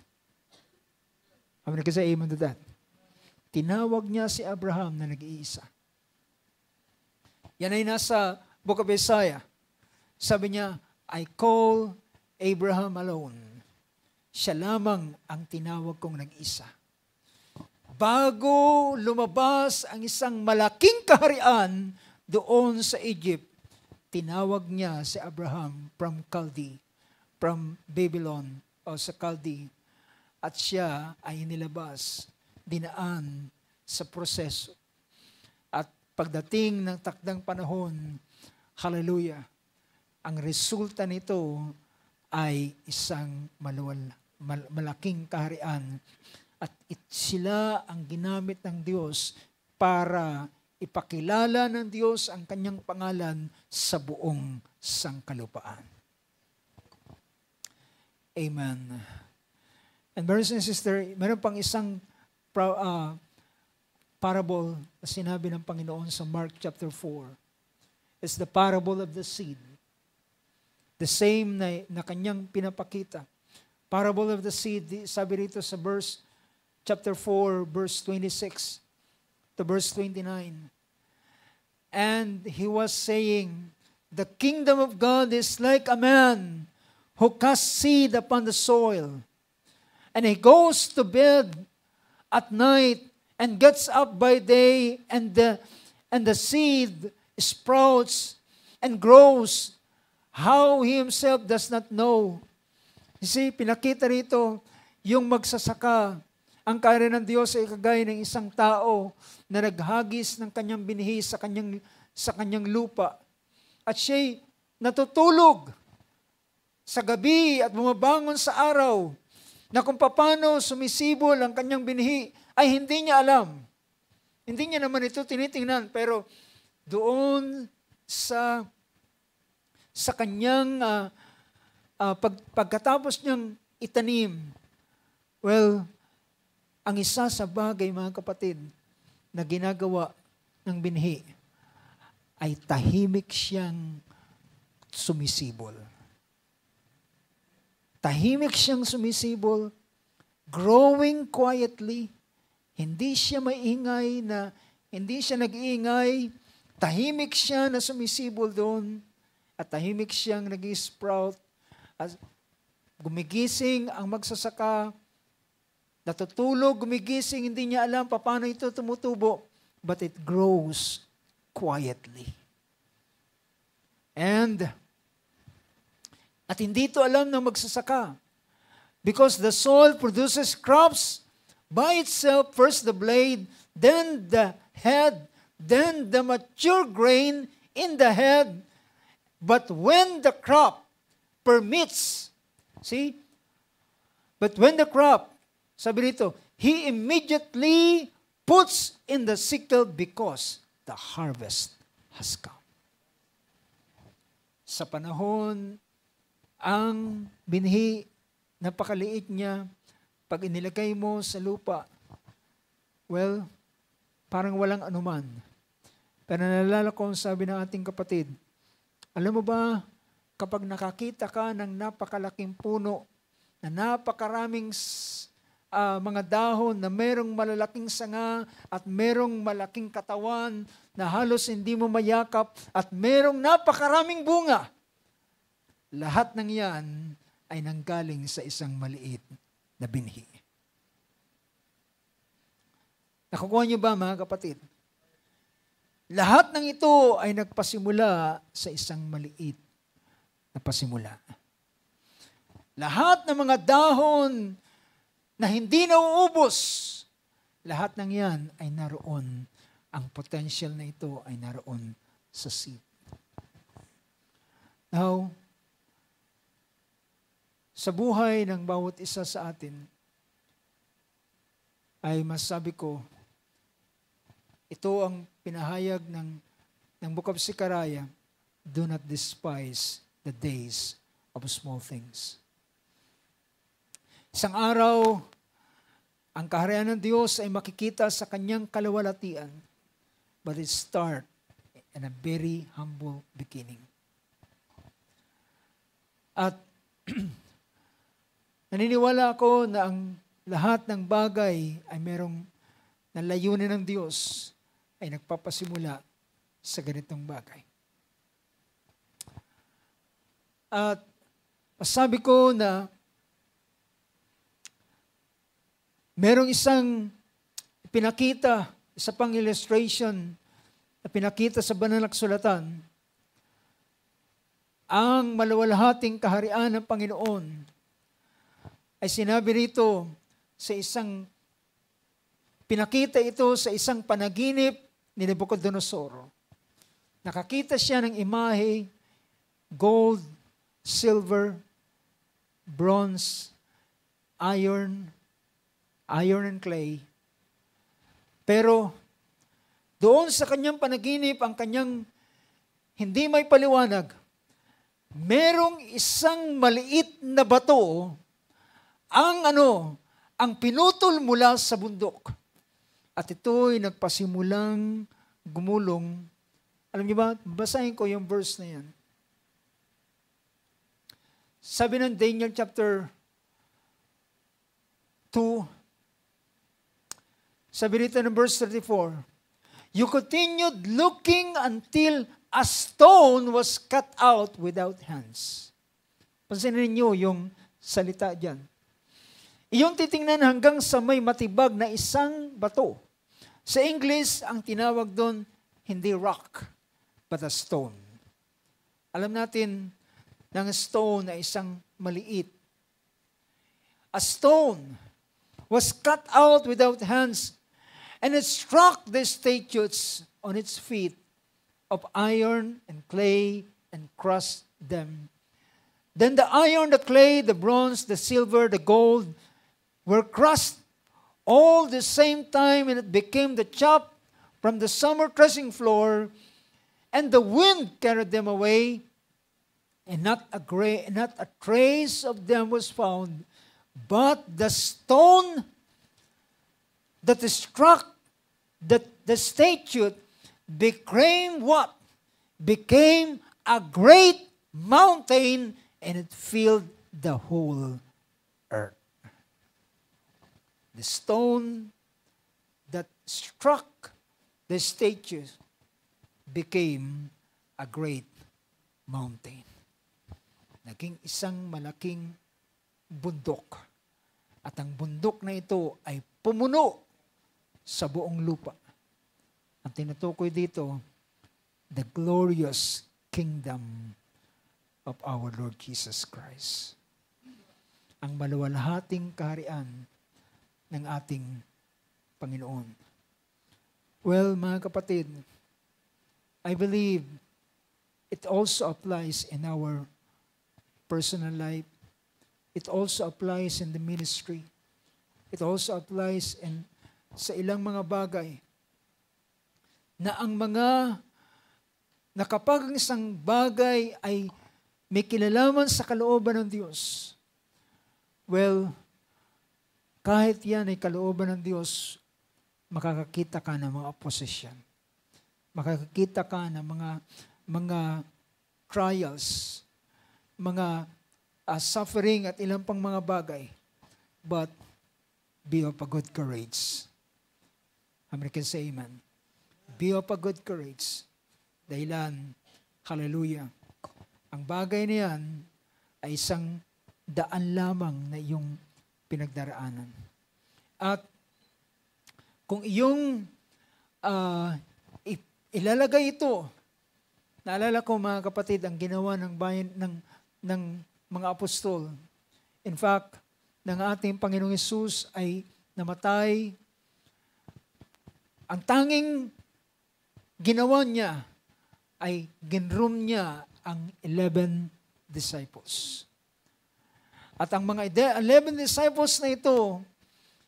How many can say amen to that? Tinawag niya si Abraham na nag-iisa. Yan ay nasa Book of Isaiah. Sabi niya, I call Abraham alone. Siya lamang ang tinawag kong nag-isa. Bago lumabas ang isang malaking kaharian doon sa Egypt, tinawag niya si Abraham from Babylon o sa Chaldee. At siya ay nilabas, dinaan sa proseso. At pagdating ng takdang panahon, hallelujah, ang resulta nito ay isang malaking kaharian. At sila ang ginamit ng Diyos para ipakilala ng Diyos ang kanyang pangalan sa buong sangkalupaan. Amen. And brothers and sisters, meron pang isang parable na sinabi ng Panginoon sa Mark chapter 4. It's the parable of the seed. The same na kanyang pinapakita. Parable of the seed, sabi rito sa chapter 4, verse 26 to verse 29. And he was saying, the kingdom of God is like a man who casts seed upon the soil. And he goes to bed at night and gets up by day, and the seed sprouts and grows, how he himself does not know. You see, pinakita rito yung magsasaka. Ang karya ng Diyos ay kagaya ng isang tao na naghagis ng kanyang binhi sa kanyang lupa. At siya'y natutulog sa gabi at bumabangon sa araw na kung paano sumisibol ang kanyang binhi ay hindi niya alam. Hindi niya naman ito tinitingnan, pero doon sa kanyang pagkatapos niyang itanim, well, ang isa sa bagay, mga kapatid, na ginagawa ng binhi ay tahimik siyang sumisibol. Tahimik siyang sumisibol growing quietly. Hindi siya maingay hindi siya nag-iingay. Tahimik siya na sumisibol doon. At tahimik siyang nag-sprout. At gumigising ang magsasaka. Natutulog, gumigising, hindi niya alam paano ito tumutubo. But it grows quietly. At hindi ito alam ng magsasaka. Because the soil produces crops by itself, first the blade, then the head, then the mature grain in the head. But when the crop permits, but when the crop, sabi rito, he immediately puts in the sickle because the harvest has come. Sa panahon, ang binhi, napakaliit niya, pag inilagay mo sa lupa, well, parang walang anuman. Pero nalala ko ang sabi ng ating kapatid, alam mo ba, kapag nakakita ka ng napakalaking puno, na napakaraming mga dahon, na merong malalaking sanga, at merong malaking katawan, na halos hindi mo mayakap, at merong napakaraming bunga, lahat ng yan ay nanggaling sa isang maliit na binhi. Nakukuha niyo ba, mga kapatid? Lahat ng ito ay nagpasimula sa isang maliit na pasimula. Lahat ng mga dahon na hindi nauubos, lahat ng yan ay naroon. Ang potential na ito ay naroon sa seed. Now, sa buhay ng bawat isa sa atin, ay masabi ko, ito ang pinahayag ng Book of Zechariah, do not despise the days of small things. Isang araw, ang kaharian ng Diyos ay makikita sa kanyang kaluwalhatian, but it start in a very humble beginning. At naniniwala ako na ang lahat ng bagay ay merong nalayunin ng Diyos ay nagpapasimula sa ganitong bagay. At masabi ko na merong isang pinakita, isa pang illustration na pinakita sa banal na kasulatan, ang maluwalhating kaharian ng Panginoon ay sinabi rito sa pinakita ito sa isang panaginip ni Nabucodonosor. Nakakita siya ng imahe, gold, silver, bronze, iron and clay. Pero doon sa kanyang panaginip, ang kanyang hindi may paliwanag, merong isang maliit na bato ang pinutol mula sa bundok. At ito'y nagpasimulang gumulong. Alam niyo ba, basahin ko yung verse na yan. Sabi ng Daniel chapter 2, sabi rito ng verse 34, you continued looking until a stone was cut out without hands. Pansinin niyo yung salita dyan. Iyong titingnan hanggang sa may matibag na isang bato. Sa English, ang tinawag doon, hindi rock, but a stone. Alam natin, ng stone ay isang maliit. A stone was cut out without hands, and it struck the statues on its feet of iron and clay and crushed them. Then the iron, the clay, the bronze, the silver, the gold were crushed all the same time, and it became the chaff from the summer threshing floor, and the wind carried them away, and not a trace of them was found, but the stone that struck the statue became what? Became a great mountain, and it filled the whole earth. the stone that struck the statue became a great mountain. Naging isang malaking bundok. At ang bundok na ito ay pumuno sa buong lupa. Ang tinutukoy dito, the glorious kingdom of our Lord Jesus Christ. Ang maluwalhating kaharian ng ating Panginoon. Well, mga kapatid, I believe it also applies in our personal life. It also applies in the ministry. It also applies sa ilang mga bagay na ang mga na kapag ang isang bagay ay may kinalaman sa kalooban ng Diyos, well, kahit yan ay kalooban ng Diyos, makakakita ka ng mga opposition. Makakakita ka ng mga trials, mga suffering at ilang pang mga bagay. But be of a good courage. American say amen. Be of a good courage. Dahilan, hallelujah, ang bagay na yan ay isang daan lamang na iyong pinagdaraanan. At kung iyong ilalagay ito, naalala ko mga kapatid, ang ginawa ng bayan ng mga apostol. In fact, ng ating Panginoong Hesus ay namatay. Ang tanging ginawa niya ay ginroom niya ang 11 disciples. At ang mga 11 disciples na ito,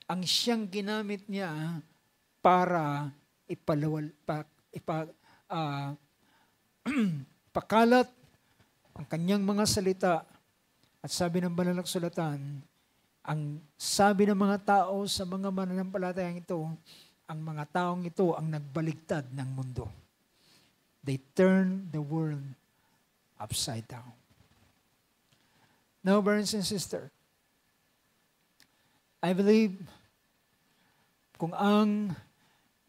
ang siyang ginamit niya para pakalat ang kanyang mga salita. At sabi ng banal na kasulatan, ang sabi ng mga tao sa mga mananampalatayang ito, ang mga taong ito ang nagbaligtad ng mundo. They turned the world upside down. Now, brothers and sisters, I believe kung ang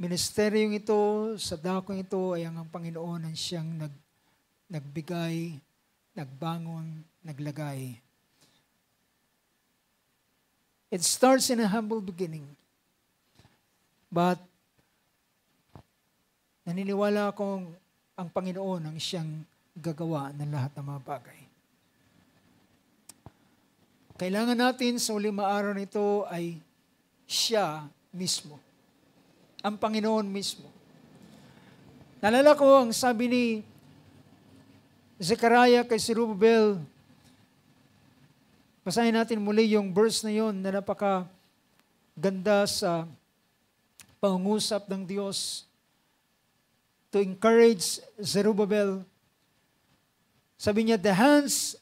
ministeryong ito, sa dakong ito, ay ang Panginoon ang siyang nagbigay, nagbangon, naglagay. It starts in a humble beginning. But, naniniwala akong ang Panginoon ang siyang gagawa ng lahat ng mga bagay. Kailangan natin sa uling araw nito ay siya mismo. Ang Panginoon mismo. Nalala ko ang sabi ni Zechariah kay Zerubbabel. Basahin natin muli yung verse na yon na napakaganda sa pangungusap ng Diyos to encourage Zerubbabel. Sabi niya, the hands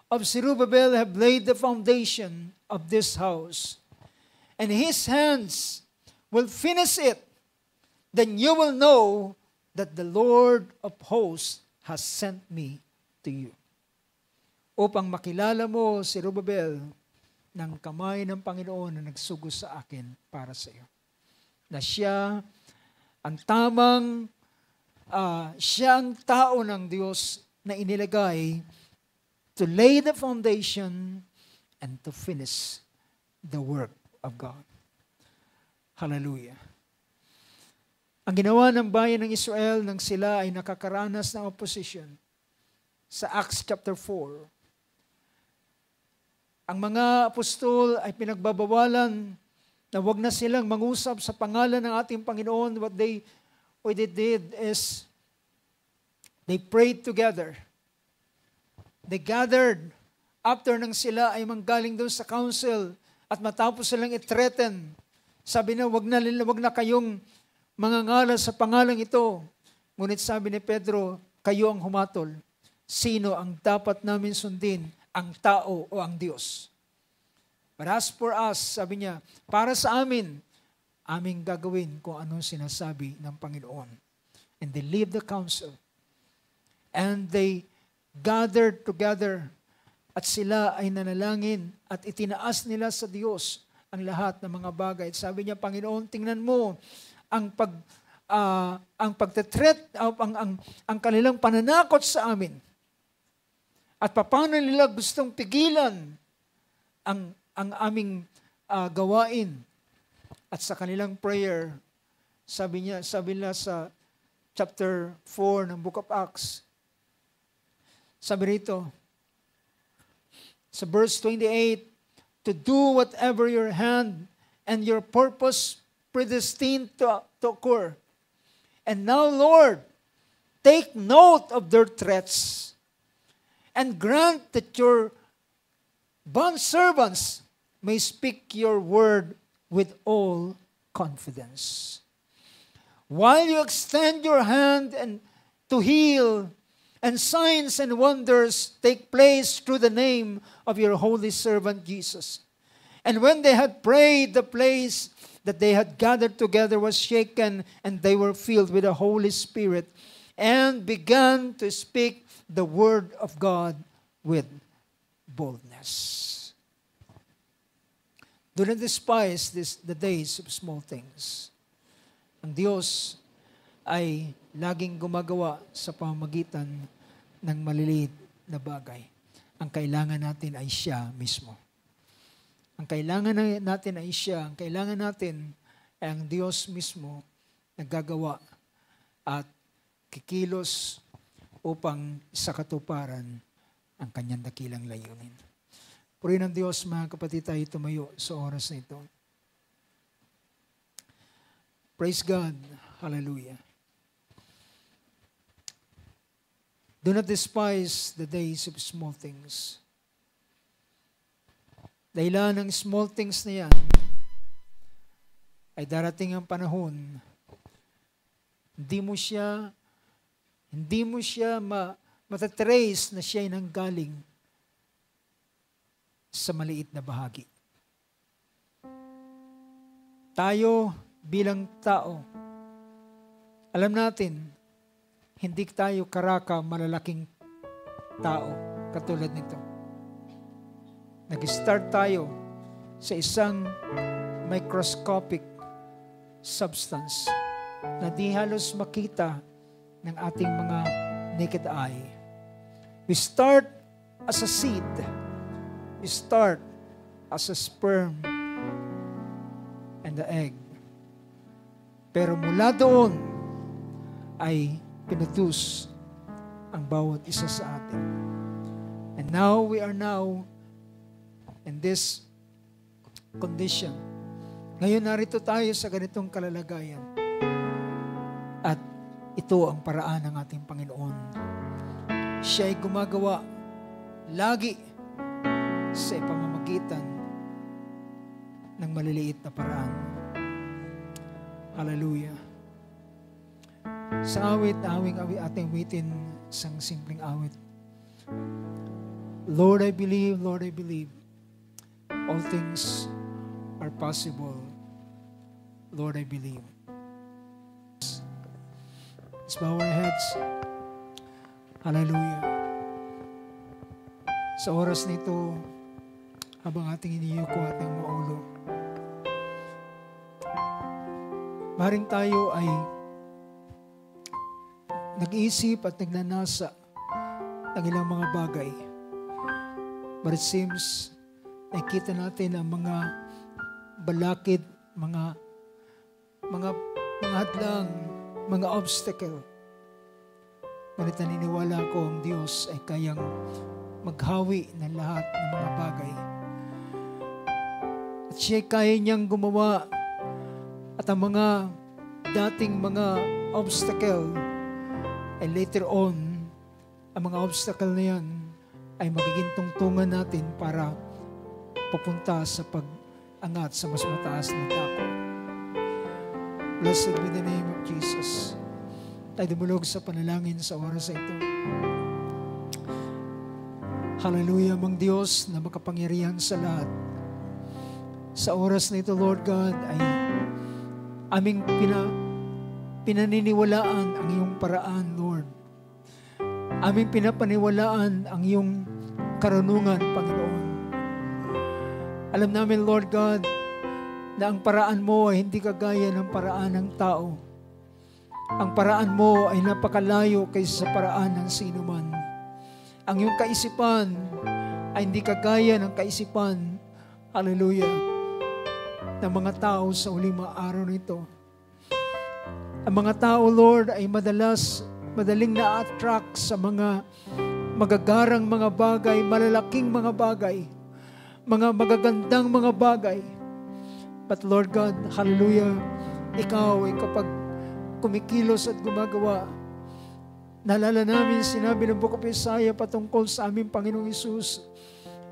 of Zerubbabel have laid the foundation of this house, and his hands will finish it. Then you will know that the Lord of hosts has sent me to you. Upang makilala mo, Zerubbabel, ng kamay ng Panginoon na nagsugos sa akin para sa iyo. Na siya ang tamang, siya ang tao ng Diyos na inilagay to lay the foundation and to finish the work of God. Hallelujah. Ang ginawa ng bayan ng Israel nang sila ay nakakaranas ng opposition sa Acts chapter 4. Ang mga apostol ay pinagbabawalan na wag na silang mangusap sa pangalan ng ating Panginoon. What they did is they prayed together. They gathered after nang sila ay manggaling doon sa council at matapos silang i-threaten. Sabi na, wag na kayong mangangala sa pangalang ito. Ngunit sabi ni Pedro, kayo ang humatol. Sino ang dapat namin sundin? Ang tao o ang Diyos? But as for us, sabi niya, para sa amin, aming gagawin kung anong sinasabi ng Panginoon. And they leave the council. And they gathered together at sila ay nanalangin at itinaas nila sa Diyos ang lahat ng mga bagay. At sabi niya, Panginoon, tingnan mo ang pagtetreat, ang kanilang pananakot sa amin. At paano nila gustong pigilan ang aming gawain. At sa kanilang prayer, sabi nila sa chapter 4 ng Book of Acts, sabi rito, sa verse 28, to do whatever your hand and your purpose predestined to occur. And now, Lord, take note of their threats and grant that your bondservants may speak your word with all confidence. While you extend your hand and to heal, and signs and wonders take place through the name of your holy servant Jesus. And when they had prayed, the place that they had gathered together was shaken, and they were filled with the Holy Spirit, and began to speak the word of God with boldness. Do not despise the days of small things. Ang Diyos ay laging gumagawa sa pamamagitan ng maliliit na bagay. Ang kailangan natin ay siya mismo. Ang kailangan natin ay siya. Ang kailangan natin ay ang Diyos mismo naggagawa at kikilos upang sa katuparan ang kanyang dakilang layunin. Purihin ng Diyos, mga kapatid, tayo tumayo sa oras na ito. Praise God. Hallelujah. Do not despise the days of small things. Dahilan ng small things na yan, ay darating ang panahon, hindi mo siya matatrace na siya ay nanggaling sa maliit na bahagi. Tayo bilang tao, alam natin, hindi tayo karaka malalaking tao katulad nito. Nag-start tayo sa isang microscopic substance na di halos makita ng ating mga naked eye. We start as a seed. We start as a sperm and the egg. Pero mula doon ay pinutus ang bawat isa sa atin. And now, we are now in this condition. Ngayon, narito tayo sa ganitong kalalagayan. At ito ang paraan ng ating Panginoon. Siya ay gumagawa lagi sa ipamamagitan ng maliliit na paraan. Hallelujah. Sa awit na ating awitin, isang simpleng awit. Lord, I believe, all things are possible. Lord, I believe. Let's bow our heads. Hallelujah. Sa oras nito, habang ating iniyuko ating maulo, maring tayo ay nag-iisip at nagnanasa ng ilang mga bagay. But it seems, nakita natin ang mga balakid, mga hadlang, mga obstacle. Ngunit naniniwala ko ang Diyos ay kayang maghawi ng lahat ng mga bagay. At siya kaya niyang gumawa at ang mga dating mga obstacle ay later on, ang mga obstacle na yan ay magiging tungtungan natin para papunta sa pag-angat sa mas mataas na dako. Blessed be the name of Jesus. Tayo dumulog sa panalangin sa oras na ito. Hallelujah, mang Diyos na makapangyarihan sa lahat. Sa oras na ito, Lord God, ay aming pinaniniwalaan ang iyong paraan, Lord. Aming pinapaniwalaan ang iyong karunungan, Panginoon. Alam namin, Lord God, na ang paraan mo ay hindi kagaya ng paraan ng tao. Ang paraan mo ay napakalayo kaysa sa paraan ng sino man. Ang iyong kaisipan ay hindi kagaya ng kaisipan, hallelujah, ng mga tao sa huling mga araw nito. Ang mga tao, Lord, ay madaling na-attract sa mga magagarang mga bagay, malalaking mga bagay, mga magagandang mga bagay. But Lord God, hallelujah, Ikaw ay kapag kumikilos at gumagawa, naalala namin sinabi ng Book of Isaiah patungkol sa aming Panginoong Hesus,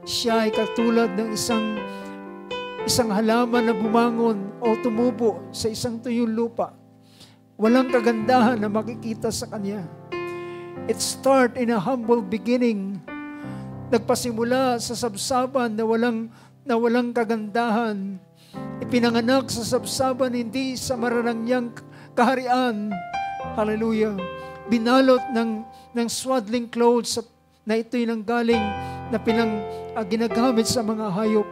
siya ay katulad ng isang halaman na bumangon o tumubo sa isang tuyong lupa. Walang kagandahan na makikita sa kanya. It start in a humble beginning. Nagpasimula sa sabsaban na walang kagandahan. Ipinanganak sa sabsaban, hindi sa mararangyang kaharian. Hallelujah. Binalot ng swaddling clothes na ito'y nanggaling na ginagamit sa mga hayop.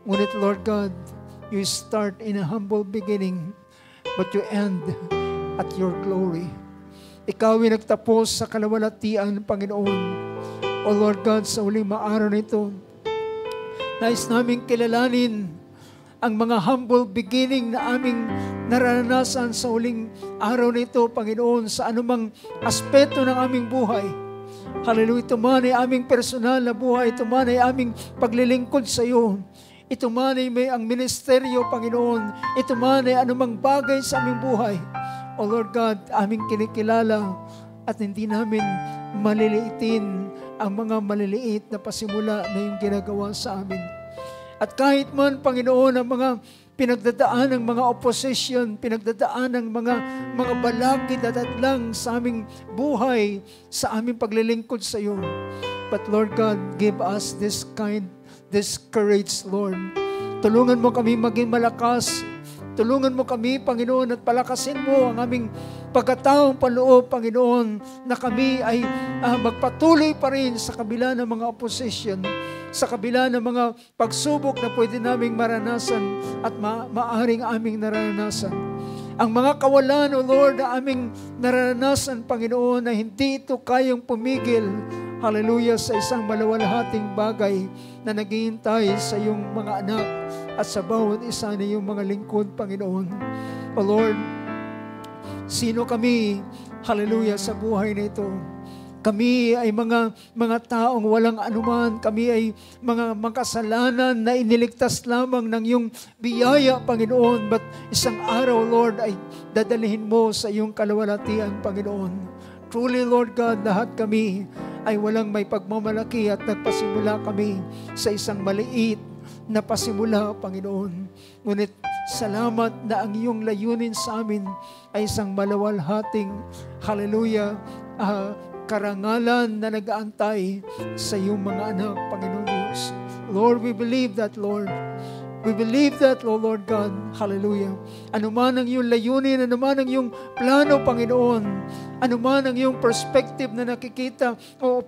Ngunit Lord God, you start in a humble beginning, but you end at your glory. Ikaw ay nagtapos sa kalawalatian, Panginoon. O Lord God, sa huling maaraw na ito, nais namin kilalanin ang mga humble beginning na aming naranasan sa huling araw na ito, Panginoon, sa anumang aspeto ng aming buhay. Hallelujah. Ito man ay aming personal na buhay. Ito man ay aming paglilingkod sa iyo. Ito man ay may ang ministeryo, Panginoon. Ito man ay anumang bagay sa aming buhay. O Lord God, aming kinikilala at hindi namin maliliitin ang mga maliliit na pasimula na yung ginagawa sa amin. At kahit man, Panginoon, ang mga pinagdadaan ng mga opposition, pinagdadaan ng mga balakid at atlang sa aming buhay, sa aming paglilingkod sa iyo. But Lord God, give us this courage, Lord. Tulungan mo kami maging malakas. Tulungan mo kami, Panginoon, at palakasin mo ang aming pagkataong panloob, Panginoon, na kami ay magpatuloy pa rin sa kabila ng mga opposition, sa kabila ng mga pagsubok na pwede naming maranasan at maaring aming naranasan. Ang mga kawalan, O Lord, na aming naranasan, Panginoon, na hindi ito kayang pumigil, hallelujah, sa isang malawalhating bagay na naghihintay sa iyong mga anak at sa bawat isa na iyong mga lingkod, Panginoon. O Lord, sino kami, hallelujah, sa buhay na ito? Kami ay mga taong walang anuman. Kami ay mga makasalanan na iniligtas lamang ng iyong biyaya, Panginoon. But isang araw, Lord, ay dadalhin mo sa iyong kalawalatian, Panginoon. Truly, Lord God, lahat kami ay walang may pagmamalaki at nagpasimula kami sa isang maliit na pasimula, Panginoon. Ngunit salamat na ang iyong layunin sa amin ay isang malawalhating, hallelujah, karangalan na nag-aantay sa iyong mga anak, Panginoon Diyos. Lord, we believe that, Lord. We believe that, O Lord God. Hallelujah. Ano man ang iyong layunin, ano man ang iyong plano, Panginoon, ano man ang iyong perspective na nakikita o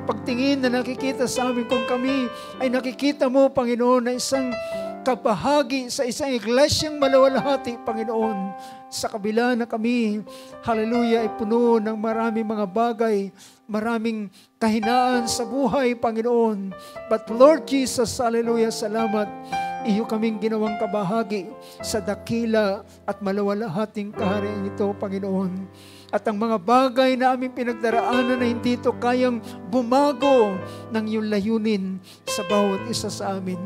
pagtingin na nakikita sa amin, kung kami ay nakikita mo, Panginoon, na isang kabahagi sa isang iglesyang malawalhati, Panginoon, sa kabila na kami, hallelujah, ay puno ng maraming mga bagay, maraming kahinaan sa buhay, Panginoon. But Lord Jesus, hallelujah, salamat, iyo kaming ginawang kabahagi sa dakila at malawalhating kaharian ito, Panginoon. At ang mga bagay na aming pinagdaraanan na hindi ito kayang bumago ng iyong layunin sa bawat isa sa amin.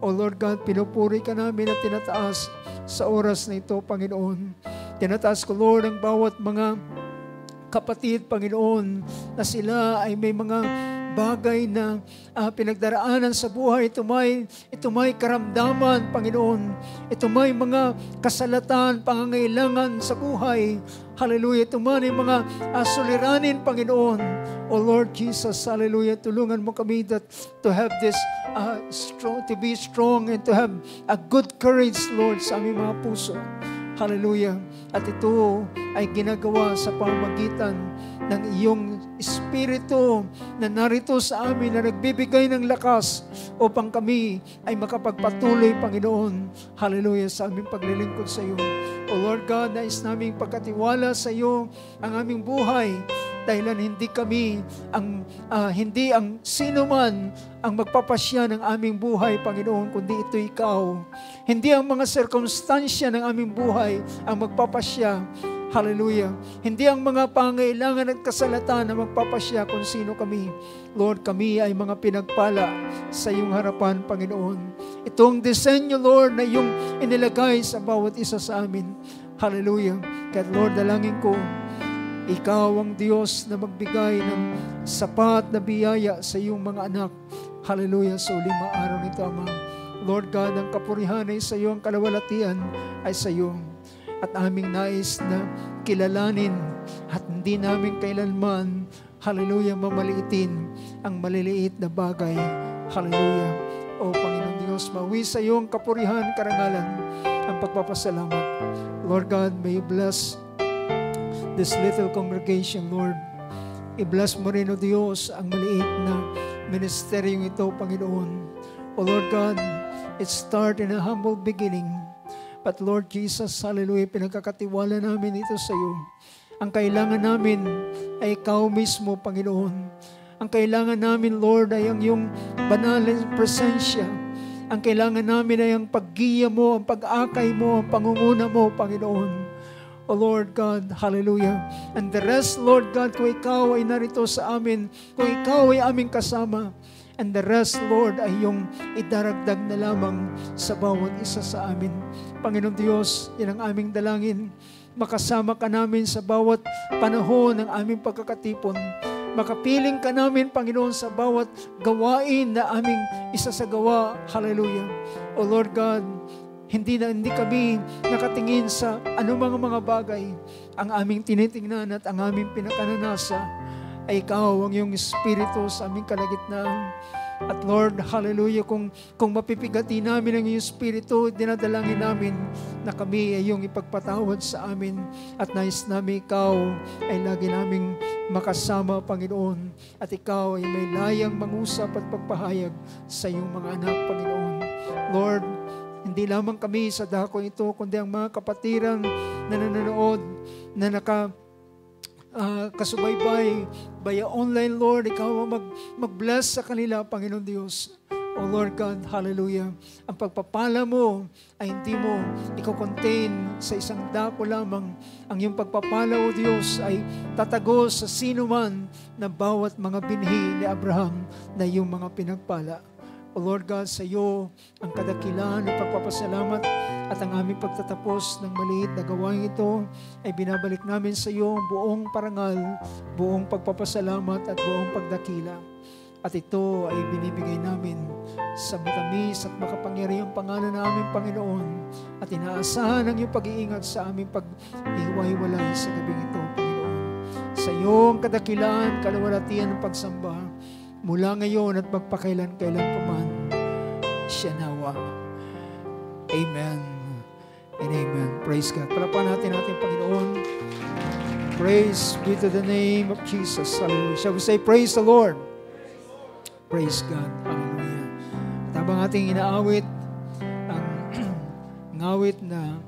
O Lord God, pinupuri ka namin at tinataas sa oras na ito, Panginoon. Tinataas ko, Lord, ang bawat mga kapatid, Panginoon, na sila ay may mga bagay na pinagdaraanan sa buhay. Ito may karamdaman, Panginoon. Ito may mga kasalatan, pangangailangan sa buhay. Hallelujah. Ito man ay mga suliranin, Panginoon. O Lord Jesus, hallelujah. Tulungan mo kami to have this to be strong and to have a good courage, Lord, sa aming mga puso. Hallelujah. At ito ay ginagawa sa pamamagitan ng iyong Espiritu na narito sa amin na nagbibigay ng lakas upang kami ay makapagpatuloy, Panginoon, hallelujah, sa aming paglilingkod sa iyo. O Lord God, nais naming pagkatiwala sa iyo ang aming buhay, dahilan hindi ang sino man ang magpapasya ng aming buhay, Panginoon, kundi ito ikaw. Hindi ang mga sirkumstansya ng aming buhay ang magpapasya, hallelujah. Hindi ang mga pangailangan at kasalatan na magpapasya kung sino kami. Lord, kami ay mga pinagpala sa iyong harapan, Panginoon. Itong disenyo, Lord, na iyong inilagay sa bawat isa sa amin. Hallelujah. Kaya Lord, dalangin ko, ikaw ang Diyos na magbigay ng sapat na biyaya sa iyong mga anak. Hallelujah. Sa uling mga araw nito, Ama. Lord God, ang kapurihan ay sa iyo, ang kalawalatian ay sa iyo. At aming nais na kilalanin at hindi namin kailanman, hallelujah, mamaliitin ang maliliit na bagay. Hallelujah. O Panginoon Diyos, mawi sa iyo ang kapurihan, karangalan, ang pagpapasalamat. Lord God, may you bless this little congregation, Lord. I-bless mo rin, O Diyos, ang maliit na ministeryong ito, Panginoon. O Lord God, it start in a humble beginning. But Lord Jesus, hallelujah, pinagkakatiwala namin ito sa iyo. Ang kailangan namin ay ikaw mismo, Panginoon. Ang kailangan namin, Lord, ay ang iyong banal na presensya. Ang kailangan namin ay ang paggiya mo, ang pag-akay mo, ang pangunguna mo, Panginoon. O Lord God, hallelujah. And the rest, Lord God, kung ikaw ay narito sa amin, kung ikaw ay aming kasama, and the rest, Lord, ay yung idaragdag na lamang sa bawat isa sa amin. Panginoon Diyos, yan ang aming dalangin. Makasama ka namin sa bawat panahon ng aming pagkakatipon. Makapiling ka namin, Panginoon, sa bawat gawain na aming isasagawa. Hallelujah. O Lord God, hindi kami nakatingin sa anumang mga bagay. Ang aming tinitingnan at ang aming pinakananasa ay ikaw, ang iyong Espiritu sa aming kalagitnaan. At Lord, hallelujah, kung mapipigati namin ang iyong Espiritu, dinadalangin namin na kami ay iyong ipagpatawad sa amin. At nais namin ikaw ay lagi naming makasama, Panginoon. At ikaw ay may layang mangusap at pagpahayag sa iyong mga anak, Panginoon. Lord, hindi lamang kami sa dakong ito, kundi ang mga kapatiran na nanonood, na kasubaybay via online, Lord, ikaw mag-bless sa kanila, Panginoon Diyos. O Lord God, hallelujah. Ang pagpapala mo ay hindi mo i-contain sa isang dako lamang. Ang iyong pagpapala, O Diyos, ay tatagos sa sino man na bawat mga binhi ni Abraham na iyong mga pinagpala. O Lord God, sa iyo ang kadakilaan at pagpapasalamat at ang aming pagtatapos ng maliit na gawain ito ay binabalik namin sa iyo ang buong parangal, buong pagpapasalamat at buong pagdakila. At ito ay binibigay namin sa matamis at makapangyarihang pangalan ng aming Panginoon at inaasahan ang iyong pag-iingat sa aming pag-ihiwa-hiwalay sa gabing ito, Panginoon. Sa iyo ang kadakilaan, kalawalatian ng pagsamba mula ngayon at magpakailan-kailan paman. Siya nawa. Amen and amen. Praise God. Palapakan natin Panginoon. Praise be to the name of Jesus. Hallelujah. Shall we say, praise the Lord? Praise God. Hallelujah. At habang ating inaawit ang ngawit na